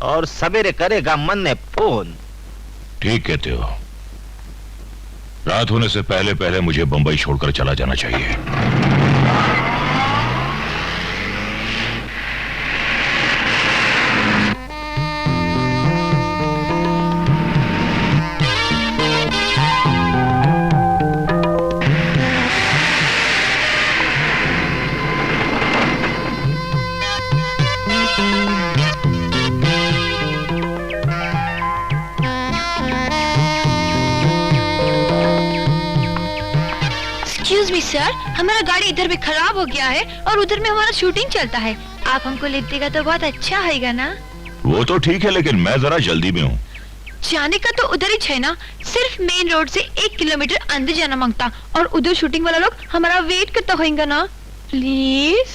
और सवेरे करेगा मन्ने फोन। ठीक कहते हो। रात होने से पहले पहले मुझे बंबई छोड़कर चला जाना चाहिए। एक्सक्यूज मी सर, हमारा गाड़ी इधर भी खराब हो गया है और उधर में हमारा शूटिंग चलता है। आप हमको ले देगा तो बहुत अच्छा होगा ना? वो तो ठीक है, लेकिन मैं जरा जल्दी में हूँ। जाने का तो उधर ही है ना, सिर्फ मेन रोड से 1 किलोमीटर अंदर जाना मांगता और उधर शूटिंग वाला लोग हमारा वेट करता होगा ना। प्लीज।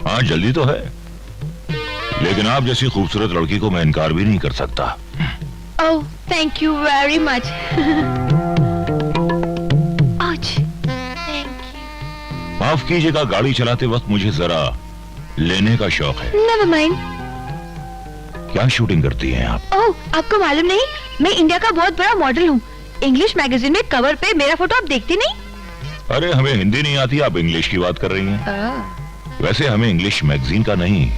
हाँ जल्दी तो है, लेकिन आप जैसी खूबसूरत लड़की को मैं इनकार भी नहीं कर सकता। ओह, थैंक यू वेरी मच। माफ कीजिएगा, गाड़ी चलाते वक्त मुझे जरा लेने का शौक है। Never mind. क्या शूटिंग करती हैं आप? ओह, आपको मालूम नहीं, मैं इंडिया का बहुत बड़ा मॉडल हूँ। इंग्लिश मैगजीन में कवर पे मेरा फोटो आप देखती नहीं? अरे हमें हिंदी नहीं आती, आप इंग्लिश की बात कर रही हैं। वैसे हमें इंग्लिश मैगजीन का नहीं,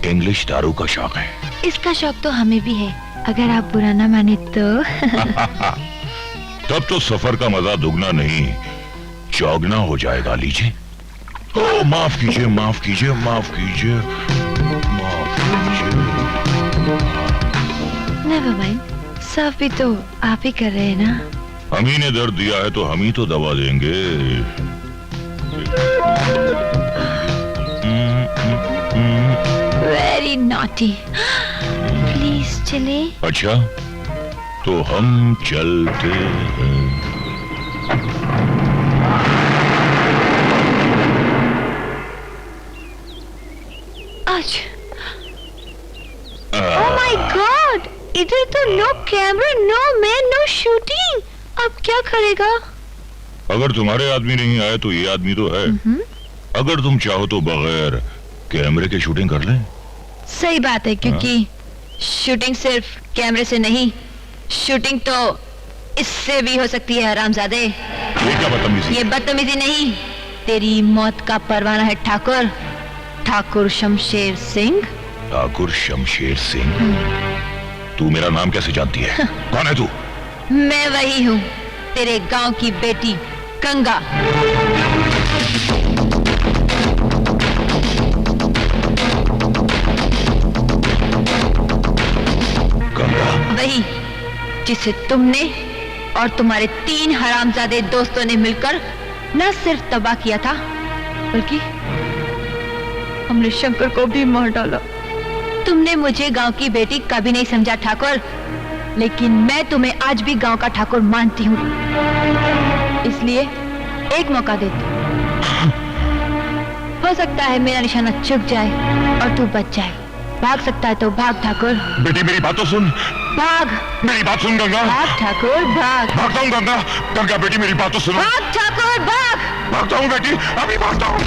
इंग्लिश दारू का शौक है। इसका शौक तो हमें भी है, अगर आप बुरा ना माने तो। तब तो सफर का मजा दुगना नहीं चौगना हो जाएगा। लीजिए। ओ, माफ कीजिए, माफ कीजिए, माफ कीजिए, माफ कीजिए। नेवर माइंड, सब भी तो आप ही कर रहे हैं ना। हम ही ने दर्द दिया है तो हम ही तो दवा देंगे। Very naughty. प्लीज चले। अच्छा, तो हम चलते हैं। आज ओह माय गॉड, इधर तो no camera, no man, no shooting. अब क्या करेगा? अगर तुम्हारे आदमी नहीं आए तो ये आदमी तो है। अगर तुम चाहो तो बगैर कैमरे के शूटिंग कर ले। सही बात है, क्योंकि शूटिंग सिर्फ कैमरे से नहीं, शूटिंग तो इससे भी हो सकती है। हरामजादे, ये क्या बदतमीजी? ये बदतमीजी नहीं, तेरी मौत का परवाना है ठाकुर, ठाकुर शमशेर सिंह। ठाकुर शमशेर सिंह? तू मेरा नाम कैसे जानती है? कौन है तू? मैं वही हूँ, तेरे गांव की बेटी गंगा। गंगा? वही जिसे तुमने और तुम्हारे 3 हरामजादे दोस्तों ने मिलकर न सिर्फ तबाह किया था, बल्कि हमने शंकर को भी मार डाला। तुमने मुझे गांव की बेटी कभी नहीं समझा ठाकुर। लेकिन मैं तुम्हें आज भी गांव का ठाकुर मानती हूँ, इसलिए एक मौका देती हूँ। हो सकता है मेरा निशाना चुक जाए और तू बच जाए। भाग सकता है तो भाग ठाकुर। बेटी मेरी बात तो सुन। भाग। मेरी बात सुन गंगा। भाग ठाकुर भाग। भागता हूँ गंगा। गंगा बेटी मेरी बात तो सुनो। भाग ठाकुर भाग। भागता हूँ बेटी, अभी भागता हूँ।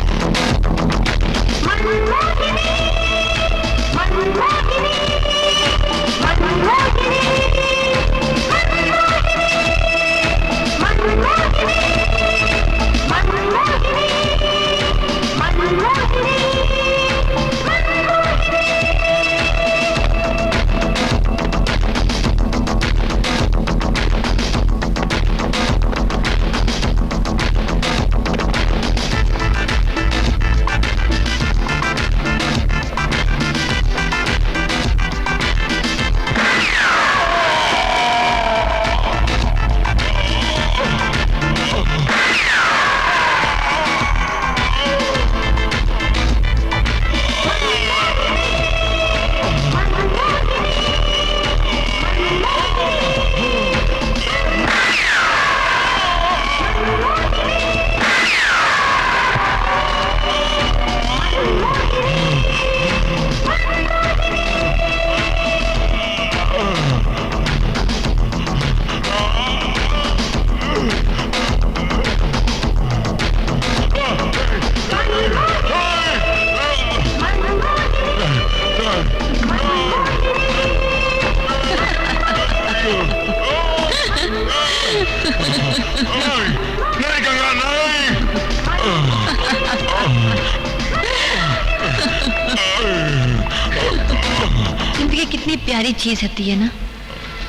जिंदगी कितनी प्यारी चीज होती है ना।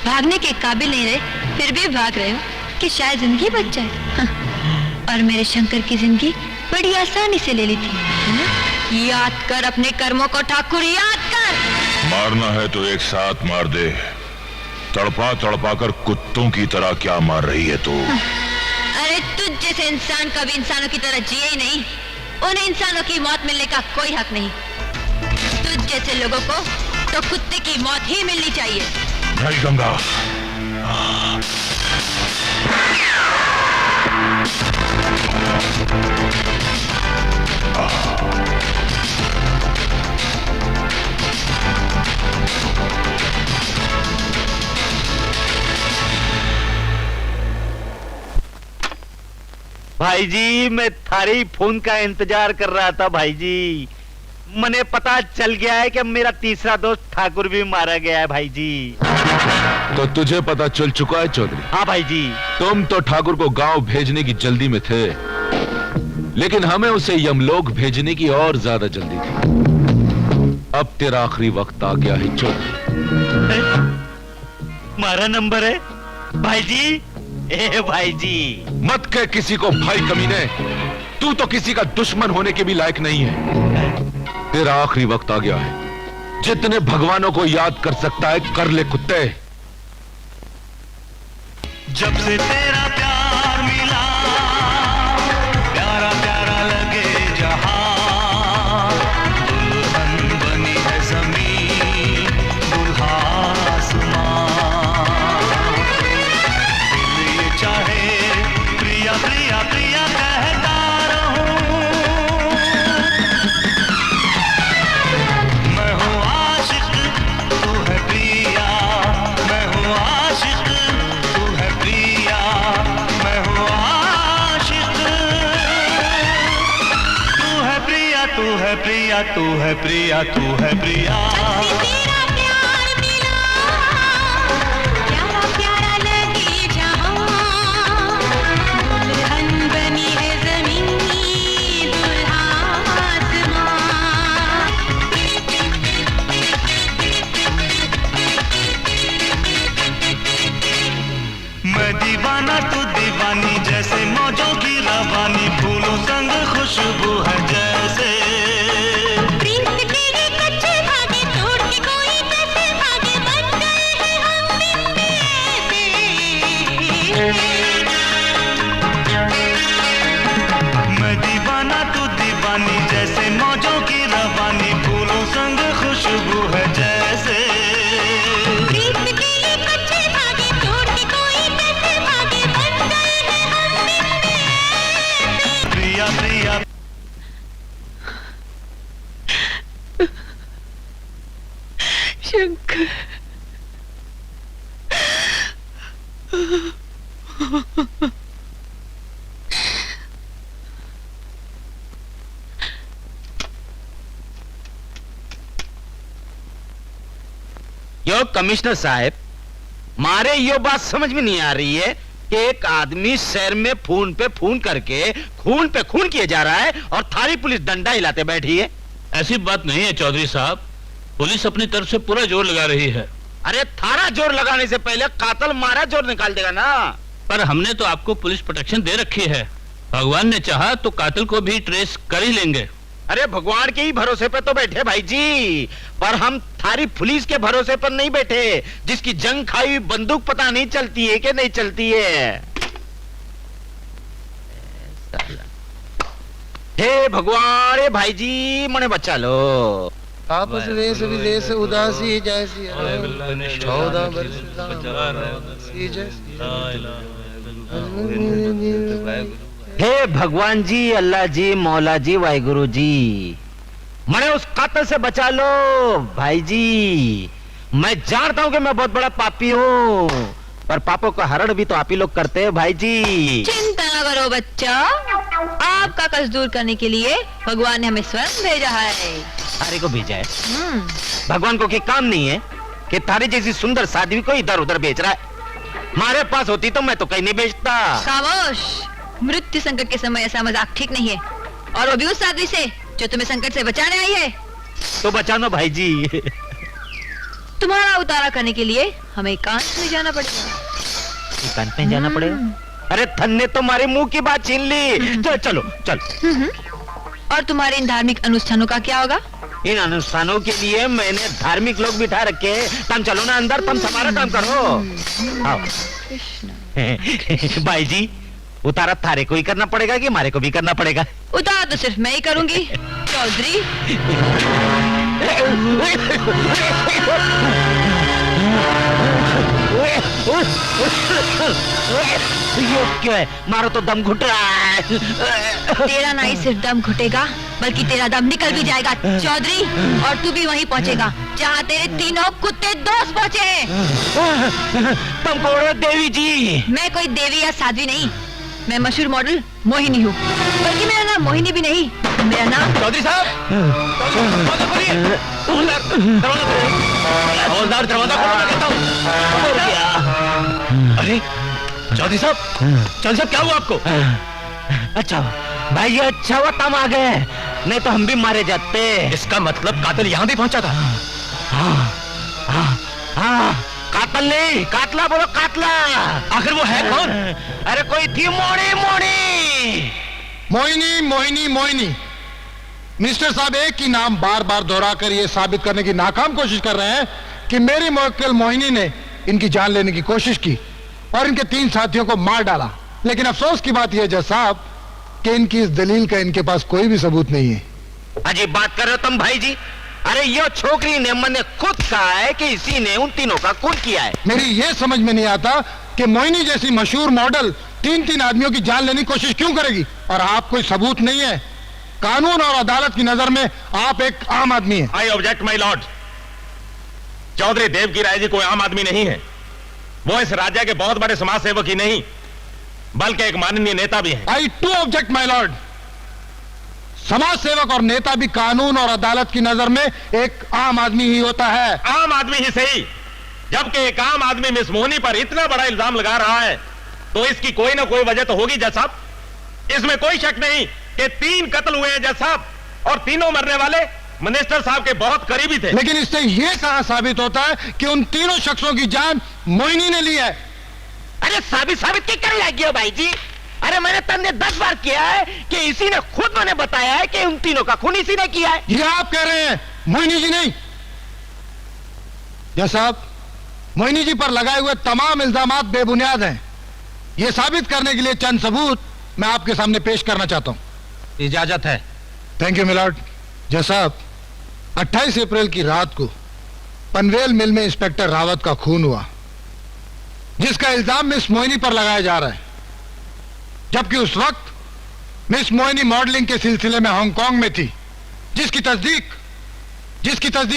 भागने के काबिल नहीं रहे फिर भी भाग रहे हो कि शायद जिंदगी बच जाए। और मेरे शंकर की जिंदगी बड़ी आसानी से ले ली थी। याद कर अपने कर्मों को ठाकुर, याद कर। मारना है तो एक साथ मार दे। तड़पा तड़पा कर कुत्तों की तरह क्या मार रही है तू? अरे तुझ जैसे इंसान कभी इंसानों की तरह जिए ही नहीं। उन्हें इंसानों की मौत मिलने का कोई हक नहीं। तुझ जैसे लोगों को तो कुत्ते की मौत ही मिलनी चाहिए। नहीं गंगा। भाई जी, मैं थारी फोन का इंतजार कर रहा था भाई जी। मने पता चल गया है कि मेरा तीसरा दोस्त ठाकुर भी मारा गया है भाई जी। तो तुझे पता चल चुका है चौधरी? हाँ भाई जी। तुम तो ठाकुर को गांव भेजने की जल्दी में थे, लेकिन हमें उसे यमलोक भेजने की और ज्यादा जल्दी थी। अब तेरा आखिरी वक्त आ गया है चौधरी। मारा नंबर है भाई जी। ए भाई जी, मत कह किसी को भाई कमीने। तू तो किसी का दुश्मन होने के भी लायक नहीं है। तेरा आखिरी वक्त आ गया है। जितने भगवानों को याद कर सकता है कर ले कुत्ते। जब से तेरा प्यार मिला, प्यारा प्यारा लगे जहां। दुल्हन बनी है ज़मीन, दुल्हा आसमां। दिल ये चाहे प्रिया प्रिया प्रिया कहता रहूं। मैं हूँ आशिक, तू है प्रिया। मैं हूँ आशिक, तू है प्रिया। मैं हूँ आशिक, तू है प्रिया। तू है प्रिया, तू है प्रिया, तू है प्रिया। मैं दीवाना तू दीवानी, जैसे मौजों की रवानी। फूलों संग खुशबू है जैसे। प्रीत तेरे कच्चे धागे तोड़ के कोई कैसे भागे। बन गए हैं हम मैं दीवाना तू दीवानी, जैसे मौजों की रवानी। फूलों संग खुशबू है जैसे। प्रीत तेरे कच्चे यो कमिश्नर साहब, मारे यो बात समझ में नहीं आ रही है कि एक आदमी शहर में फोन पे फोन करके खून पे खून किए जा रहा है और थारी पुलिस डंडा हिलाते बैठी है। ऐसी बात नहीं है चौधरी साहब, पुलिस अपनी तरफ से पूरा जोर लगा रही है। अरे थारा जोर लगाने से पहले कातल मारा जोर निकाल देगा ना। पर हमने तो आपको पुलिस प्रोटेक्शन दे रखी है, भगवान ने चाहा तो कातिल को भी ट्रेस कर ही लेंगे। अरे भगवान के ही भरोसे पे तो बैठे भाई जी, पर हम थारी पुलिस के भरोसे पर नहीं बैठे, जिसकी जंग खाई हुई बंदूक पता नहीं चलती है कि नहीं चलती है। हे भगवान, रे भाई जी मने बचा लो। आपस देश विदेश उदासी जैसी 14 वर्ष हे भगवान जी, अल्लाह जी, मौला जी, वाहिगुरु जी, मने उस कातिल से बचा लो भाई जी। मैं जानता हूं कि मैं बहुत बड़ा पापी हूं, पर पापों का हरण भी तो आप ही लोग करते हैं भाई जी। चिंता न करो बच्चा, आपका कष्ट दूर करने के लिए भगवान ने हमें स्वयं भेजा है। तारे को भेजा है? भगवान को क्या काम नहीं है कि तारे जैसी सुंदर साध्वी को इधर उधर बेच रहा है? हमारे पास होती तो मैं तो कहीं नहीं बेचता। खामोश, मृत्यु संकट के समय ऐसा मजाक ठीक नहीं है, और वो भी उस साध्वी से जो तुम्हें संकट से बचाने आई है। तो बचानो भाई जी। तुम्हारा उतारा करने के लिए हमें एकांत में जाना पड़ेगा। एकांत में जाना पड़ेगा? अरे थन ने तो हमारे मुंह की बात छीन ली। चलो चलो चल। और तुम्हारे इन धार्मिक अनुष्ठानों का क्या होगा? इन अनुष्ठानों के लिए मैंने धार्मिक लोग बिठा रखे हैं। तुम चलो ना अंदर, तुम हमारा काम करो। आओ। भाई जी, उतारा थारे को ही करना पड़ेगा कि हमारे को भी करना पड़ेगा? उतारा तो सिर्फ मैं ही करूंगी चौधरी। ये क्या है? मारो तो दम घुट रहा है। तेरा ना ही सिर्फ दम घुटेगा, बल्कि तेरा दम निकल भी जाएगा चौधरी, और तू भी वहीं पहुंचेगा जहाँ तेरे तीनों कुत्ते दोस्त पहुंचे। तुम कौन हो देवी जी? मैं कोई देवी या साध्वी नहीं, मैं मशहूर मॉडल मोहिनी हूँ। बल्कि मेरा नाम मोहिनी भी नहीं, मेरा नाम चौधरी साहब, हवलदार दरवाजा खोलो, कहता हूँ। अरे चौधरी साहब, चौधरी साहब क्या हुआ आपको? अच्छा भाई, ये अच्छा हुआ तुम आ गए, नहीं तो हम भी मारे जाते। इसका मतलब कातिल यहाँ भी पहुंचा था? हाँ, कातिल नहीं, कातला बोलो, कातला। आखिर वो है कौन? अरे कोई थी मोड़ी मोड़ी। मोहिनी मोहिनी मोहिनी। मिनिस्टर साहब एक ही नाम बार बार दोहराकर ये साबित करने की नाकाम कोशिश कर रहे हैं कि मेरी मुवक्किल मोहिनी ने इनकी जान लेने की कोशिश की और इनके 3 साथियों को मार डाला। लेकिन अफसोस की बात यह है जज साहब कि इनकी इस दलील का इनके पास कोई भी सबूत नहीं है। अजीब बात कर रहे हो तुम भाई जी। अरे ये छोकरी ने मैंने खुद कहा है कि इसी ने उन तीनों का खून किया है। मेरी ये समझ में नहीं आता कि मोहिनी जैसी मशहूर मॉडल 3 आदमियों की जान लेने की कोशिश क्यों करेगी, और आप कोई सबूत नहीं है। कानून और अदालत की नजर में आप एक आम आदमी हैं। I object my lord. Chaudhary Dev की राय जी कोई आम आदमी नहीं है, वो इस राज्य के बहुत बड़े समाज सेवक ही नहीं बल्कि एक माननीय नेता भी हैं। आई टू ऑब्जेक्ट माय लॉर्ड। समाज सेवक और नेता भी कानून और अदालत की नजर में एक आम आदमी ही होता है। आम आदमी ही सही, जबकि एक आम आदमी मिस मोहिनी पर इतना बड़ा इल्जाम लगा रहा है तो इसकी कोई ना कोई वजह तो होगी जज साहब। इसमें कोई शक नहीं कि 3 कत्ल हुए हैं जज साहब, और तीनों मरने वाले मिनिस्टर साहब के बहुत करीबी थे। लेकिन इससे यह कहां साबित होता है कि उन तीनों शख्सों की जान मोहिनी ने ली है? अरे साबित क्या कर लग गया भाई जी? अरे मैंने तन्ने 10 बार किया है कि इसी ने खुद मैंने बताया है कि उन तीनों का खून इसी ने किया है। ये आप कह रहे हैं, मोहिनी जी नहीं। जज साहब, मोहिनी जी पर लगाए हुए तमाम इल्जामात बेबुनियाद हैं। ये साबित करने के लिए चंद सबूत मैं आपके सामने पेश करना चाहता हूं। इजाजत है। Thank you milord. जज साहब, 28 अप्रैल की रात को पनवेल मिल में इंस्पेक्टर रावत का खून हुआ, जिसका इल्जाम मिस मोहिनी पर लगाया जा रहा है, जबकि उस वक्त मिस मोहिनी मॉडलिंग के सिलसिले में हांगकांग में थी, जिसकी तस्दीक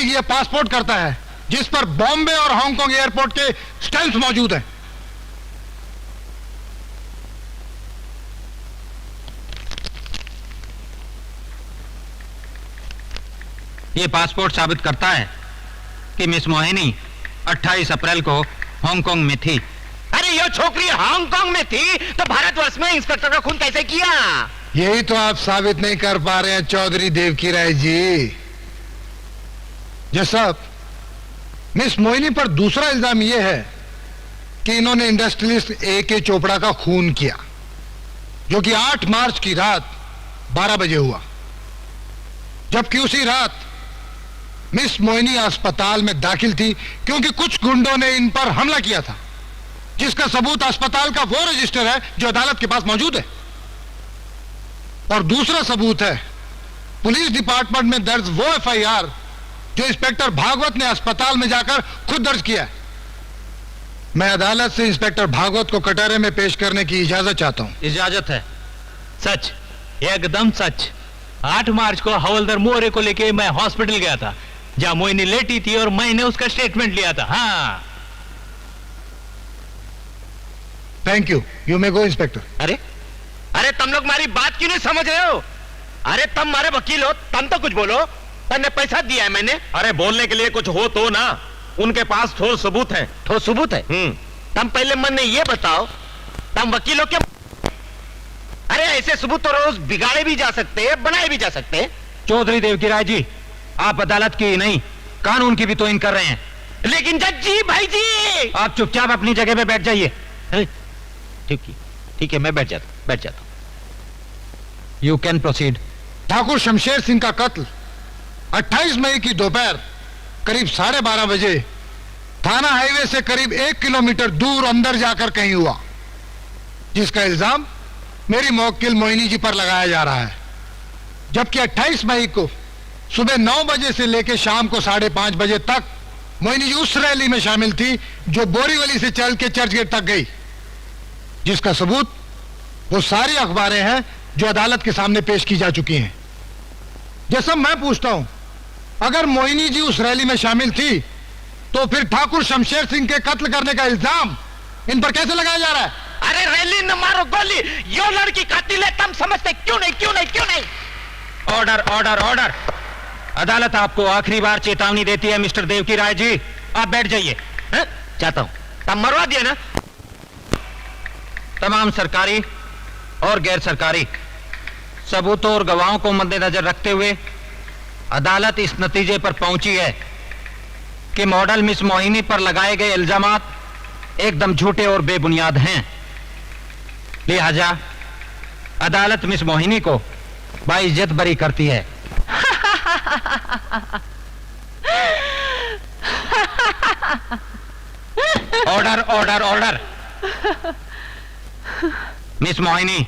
यह पासपोर्ट करता है जिस पर बॉम्बे और हांगकांग एयरपोर्ट के स्टैंप्स मौजूद हैं। ये पासपोर्ट साबित करता है कि मिस मोहिनी 28 अप्रैल को हांगकांग में थी। अरे ये छोकरी हांगकांग में थी तो भारतवर्ष में इंस्पेक्टर का खून कैसे किया? यही तो आप साबित नहीं कर पा रहे हैं चौधरी देवकी राय जी। जैसा मिस मोहिनी पर दूसरा इल्जाम यह है कि इन्होंने इंडस्ट्रियलिस्ट A.K. चोपड़ा का खून किया, जो कि 8 मार्च की रात 12 बजे हुआ, जबकि उसी रात मिस मोहिनी अस्पताल में दाखिल थी क्योंकि कुछ गुंडों ने इन पर हमला किया था, जिसका सबूत अस्पताल का वो रजिस्टर है जो अदालत के पास मौजूद है। और दूसरा सबूत है पुलिस डिपार्टमेंट में दर्ज वो FIR जो इंस्पेक्टर भागवत ने अस्पताल में जाकर खुद दर्ज किया है। मैं अदालत से इंस्पेक्टर भागवत को कटहरे में पेश करने की इजाजत चाहता हूं। इजाजत है। सच, एकदम सच। 8 मार्च को हवलदार मोरे को लेके मैं हॉस्पिटल गया था, जहां मोहिनी लेटी थी और मैंने उसका स्टेटमेंट लिया था। हाँ। Thank you, you may go inspector. अरे अरे तुम लोग हमारी बात क्यों नहीं समझ रहे हो? अरे तुम हमारे वकील हो, तुम तो कुछ बोलो। तुमने पैसा दिया है मैंने। अरे बोलने के लिए कुछ हो तो ना, उनके पास ठोस सबूत है। ठोस सबूत है? तुम पहले मन ने ये बताओ, तुम वकील हो क्या? अरे ऐसे सबूत तो रोज बिगाड़े भी जा सकते हैं, बनाए भी जा सकते हैं। चौधरी देवकी राय जी, आप अदालत की ही नहीं कानून की भी तोहिन कर रहे हैं। लेकिन जज जी, भाई जी, आप चुपचाप अपनी जगह पे बैठ जाइए। ठीक है, मैं बैठ जाता हूं। You can proceed. Thakur Shamsher Singh का कत्ल 28 मई की दोपहर करीब 12:30 बजे थाना हाईवे से करीब 1 किलोमीटर दूर अंदर जाकर कहीं हुआ, जिसका इल्जाम मेरी मौक्किल मोहिनी जी पर लगाया जा रहा है। जबकि 28 मई को सुबह 9 बजे से लेकर शाम को 5:30 बजे तक मोहिनी जी उस रैली में शामिल थी जो बोरीवली से चल के चर्चगेट तक गई, जिसका सबूत वो सारी अखबारें हैं जो अदालत के सामने पेश की जा चुकी हैं। जैसा मैं पूछता हूं, अगर मोहिनी जी उस रैली में शामिल थी तो फिर ठाकुर शमशेर सिंह के कत्ल करने का इल्जाम इन पर कैसे लगाया जा रहा है? अरे रैली न मारो गोली, यो लड़की कातिल है, तुम समझते क्यों नहीं? Order order order. अदालत आपको आखिरी बार चेतावनी देती है मिस्टर देवकी राय जी, आप बैठ जाइए। चाहता हूं। तुम मरवा दिया ना? तमाम सरकारी और गैर सरकारी सबूतों और गवाहों को मद्देनजर रखते हुए अदालत इस नतीजे पर पहुंची है कि मॉडल मिस मोहिनी पर लगाए गए इल्जामात एकदम झूठे और बेबुनियाद हैं। लिहाजा अदालत मिस मोहिनी को बाइज्जत बरी करती है। Order order order. Miss Mohini,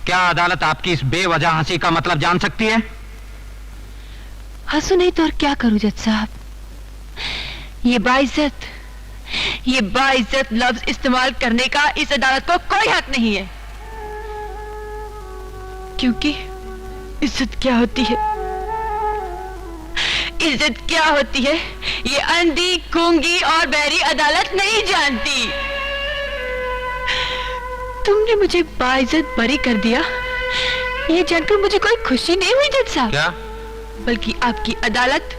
क्या अदालत आपकी इस बेवजह हंसी का मतलब जान सकती है? हंसू नहीं तो और क्या करूं जज साहब? ये बाइज्जत लफ्ज इस्तेमाल करने का इस अदालत को कोई हक नहीं है, क्योंकि इज्जत क्या होती है, इज्जत क्या होती है ये अंधी, गूंगी और बहरी अदालत नहीं जानती। तुमने मुझे बाइज्जत बरी कर दिया, ये जानकर मुझे कोई खुशी नहीं हुई जज साहब। क्या? बल्कि आपकी अदालत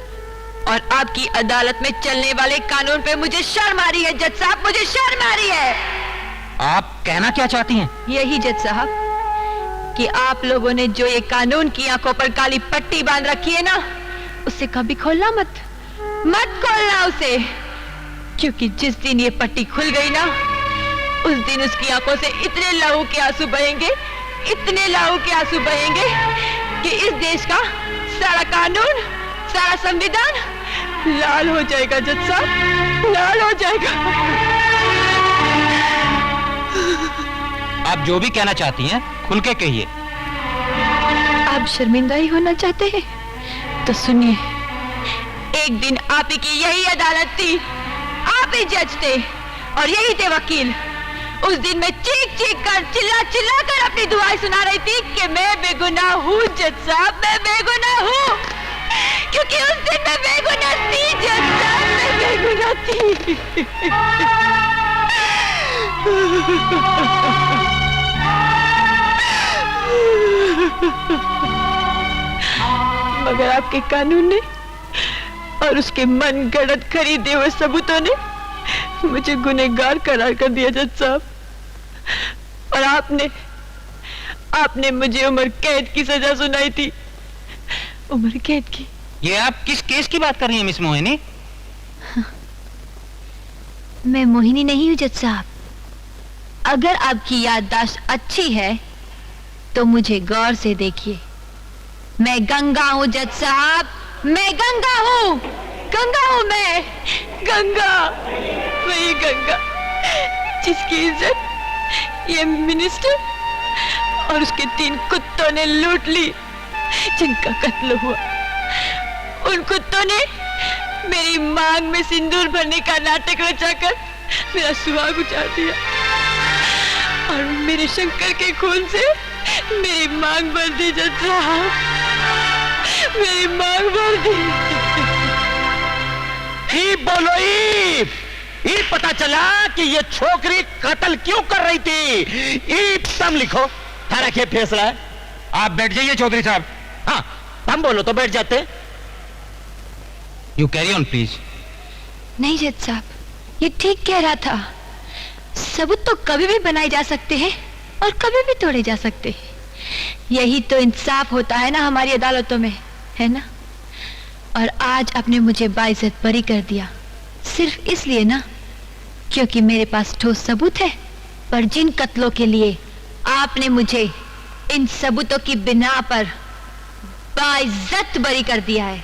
और आपकी अदालत में चलने वाले कानून पे मुझे शर्म आ रही है जज साहब, मुझे शर्म आ रही है। आप कहना क्या चाहती हैं? यही जज साहब कि आप लोगों ने जो ये कानून की आंखों पर काली पट्टी बांध रखी है ना, उसे कभी खोलना मत खोलना उसे, क्योंकि जिस दिन ये पट्टी खुल गई ना, उस दिन उसकी आंखों से इतने लहू के आंसू बहेंगे, इतने लहू के आंसू बहेंगे कि इस देश का सारा कानून, सारा संविधान लाल हो जाएगा जज साहब, लाल हो जाएगा। आप जो भी कहना चाहती हैं खुल के कहिए। आप शर्मिंदा ही होना चाहते हैं तो सुनिए, एक दिन आप ही की यही अदालत थी, आप ही जज थे और यही थे वकील। उस दिन मैं चीख कर, चिल्ला कर अपनी दुआएं सुना रही थी कि मैं बेगुनाह हूँ जज साहब, मैं बेगुनाह हूँ, क्योंकि उस दिन मैं बेगुनाह थी जज साहब, मैं बेगुनाह थी। मगर आपके कानून ने और उसके मन गढ़ंत खरीदे हुए सबूतों ने मुझे गुनहगार करार कर दिया जज साहब। और आपने मुझे उम्र कैद की सजा सुनाई थी, उम्र कैद की। ये आप किस केस की बात कर रही हैं मिस मोहिनी? मैं मोहिनी नहीं हूँ जज साहब। अगर आपकी याददाश्त अच्छी है तो मुझे गौर से देखिए। मैं गंगा हूँ जज साहब, मैं गंगा हूँ, गंगा हूँ मैं, गंगा, वही गंगा जिसकी इज्जत ये मिनिस्टर और उसके 3 कुत्तों ने लूट ली, जिनका कत्ल हुआ। उन कुत्तों ने मेरी मांग में सिंदूर भरने का नाटक रचाकर मेरा सुहाग उजाड़ दिया और मेरे शंकर के खून से मेरी मांग भर दी जज साहब, मेरी मांग भर दी। बोलो ई पता चला कि ये छोकरी कत्ल क्यों कर रही थी। तुम लिखो, थारा क्या फैसला है? आप बैठ जाइए चौधरी साहब। हाँ, तुम बोलो तो बैठ जाते। You carry on please. नहीं जज साहब, ये ठीक कह रहा था। सबूत तो कभी भी बनाए जा सकते हैं और कभी भी तोड़े जा सकते हैं। यही तो इंसाफ होता है ना हमारी अदालतों में, है ना? और आज आपने मुझे बाइज्जत बरी कर दिया, सिर्फ इसलिए ना क्योंकि मेरे पास ठोस सबूत है। पर जिन कत्लों के लिए आपने मुझे इन सबूतों की बिना पर बाइज्जत बरी कर दिया है,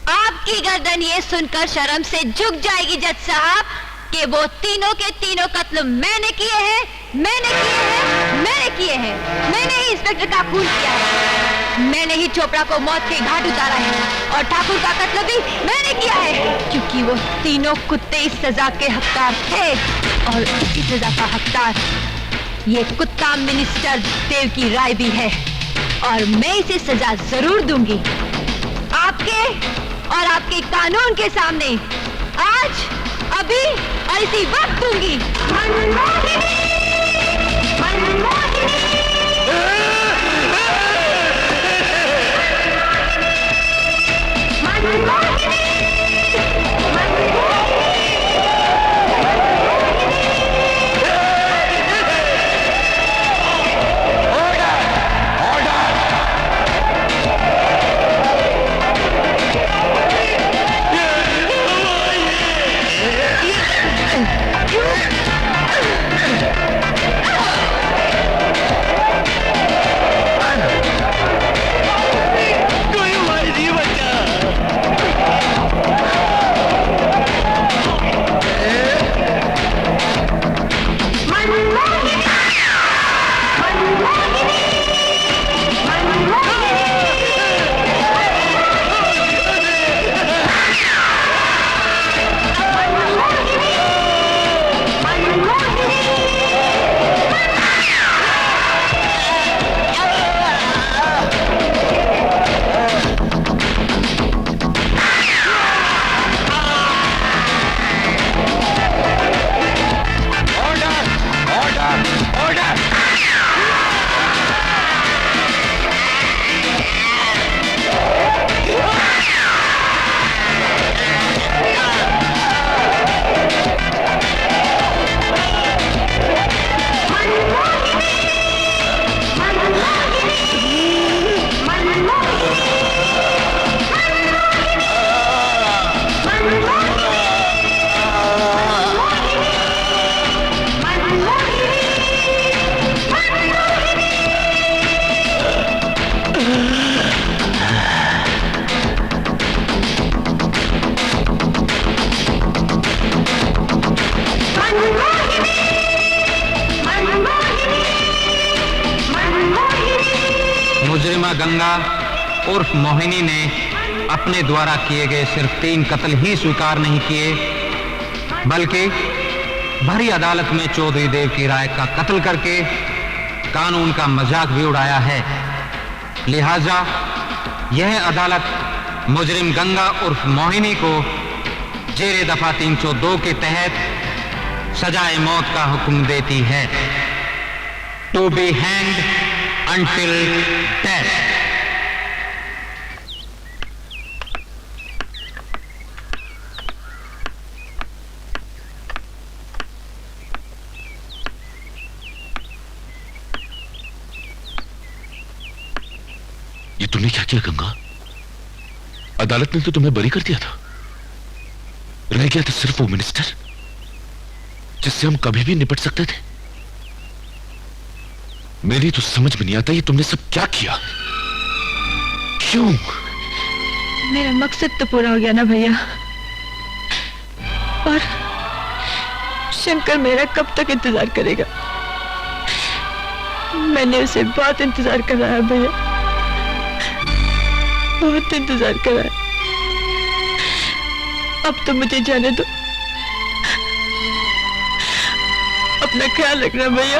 आपकी गर्दन ये सुनकर शर्म से झुक जाएगी जज साहब कि वो तीनों के तीनों कत्ल मैंने किए हैं, मैंने किए हैं, मैंने किए हैं। मैंने ही इंस्पेक्टर का खून किया है, मैंने ही चोपड़ा को मौत के घाट उतारा है और ठाकुर का कत्ल भी मैंने किया है, क्योंकि वो तीनों कुत्ते इस सजा के हकदार थे और इस सजा का हकदार ये कुत्ता मिनिस्टर देव की राय भी है और मैं इसे सजा जरूर दूंगी, आपके और आपके कानून के सामने, आज, अभी और इसी वक्त दूंगी। मुजरिमा गंगा उर्फ मोहिनी ने अपने द्वारा किए गए सिर्फ 3 कत्ल ही स्वीकार नहीं किए, बल्कि भरी अदालत में चौधरी देव की राय का कत्ल करके कानून का मजाक भी उड़ाया है। लिहाजा यह अदालत मुजरिम गंगा उर्फ मोहिनी को जेरे दफा 302 के तहत सजाए मौत का हुक्म देती है, to be hanged until death। ये तुमने क्या किया गंगा? अदालत ने तो तुम्हें बरी कर दिया था। रह गया था सिर्फ वो मिनिस्टर जिससे हम कभी भी निपट सकते थे। मेरी तो समझ में नहीं आता ये तुमने सब क्या किया, क्यों? मेरा मकसद तो पूरा हो गया ना भैया। और शंकर मेरा कब तक इंतजार करेगा? मैंने उसे बहुत इंतजार करा है भैया, बहुत इंतजार करा है। अब तो मुझे जाने दो। अपना ख्याल रखना भैया।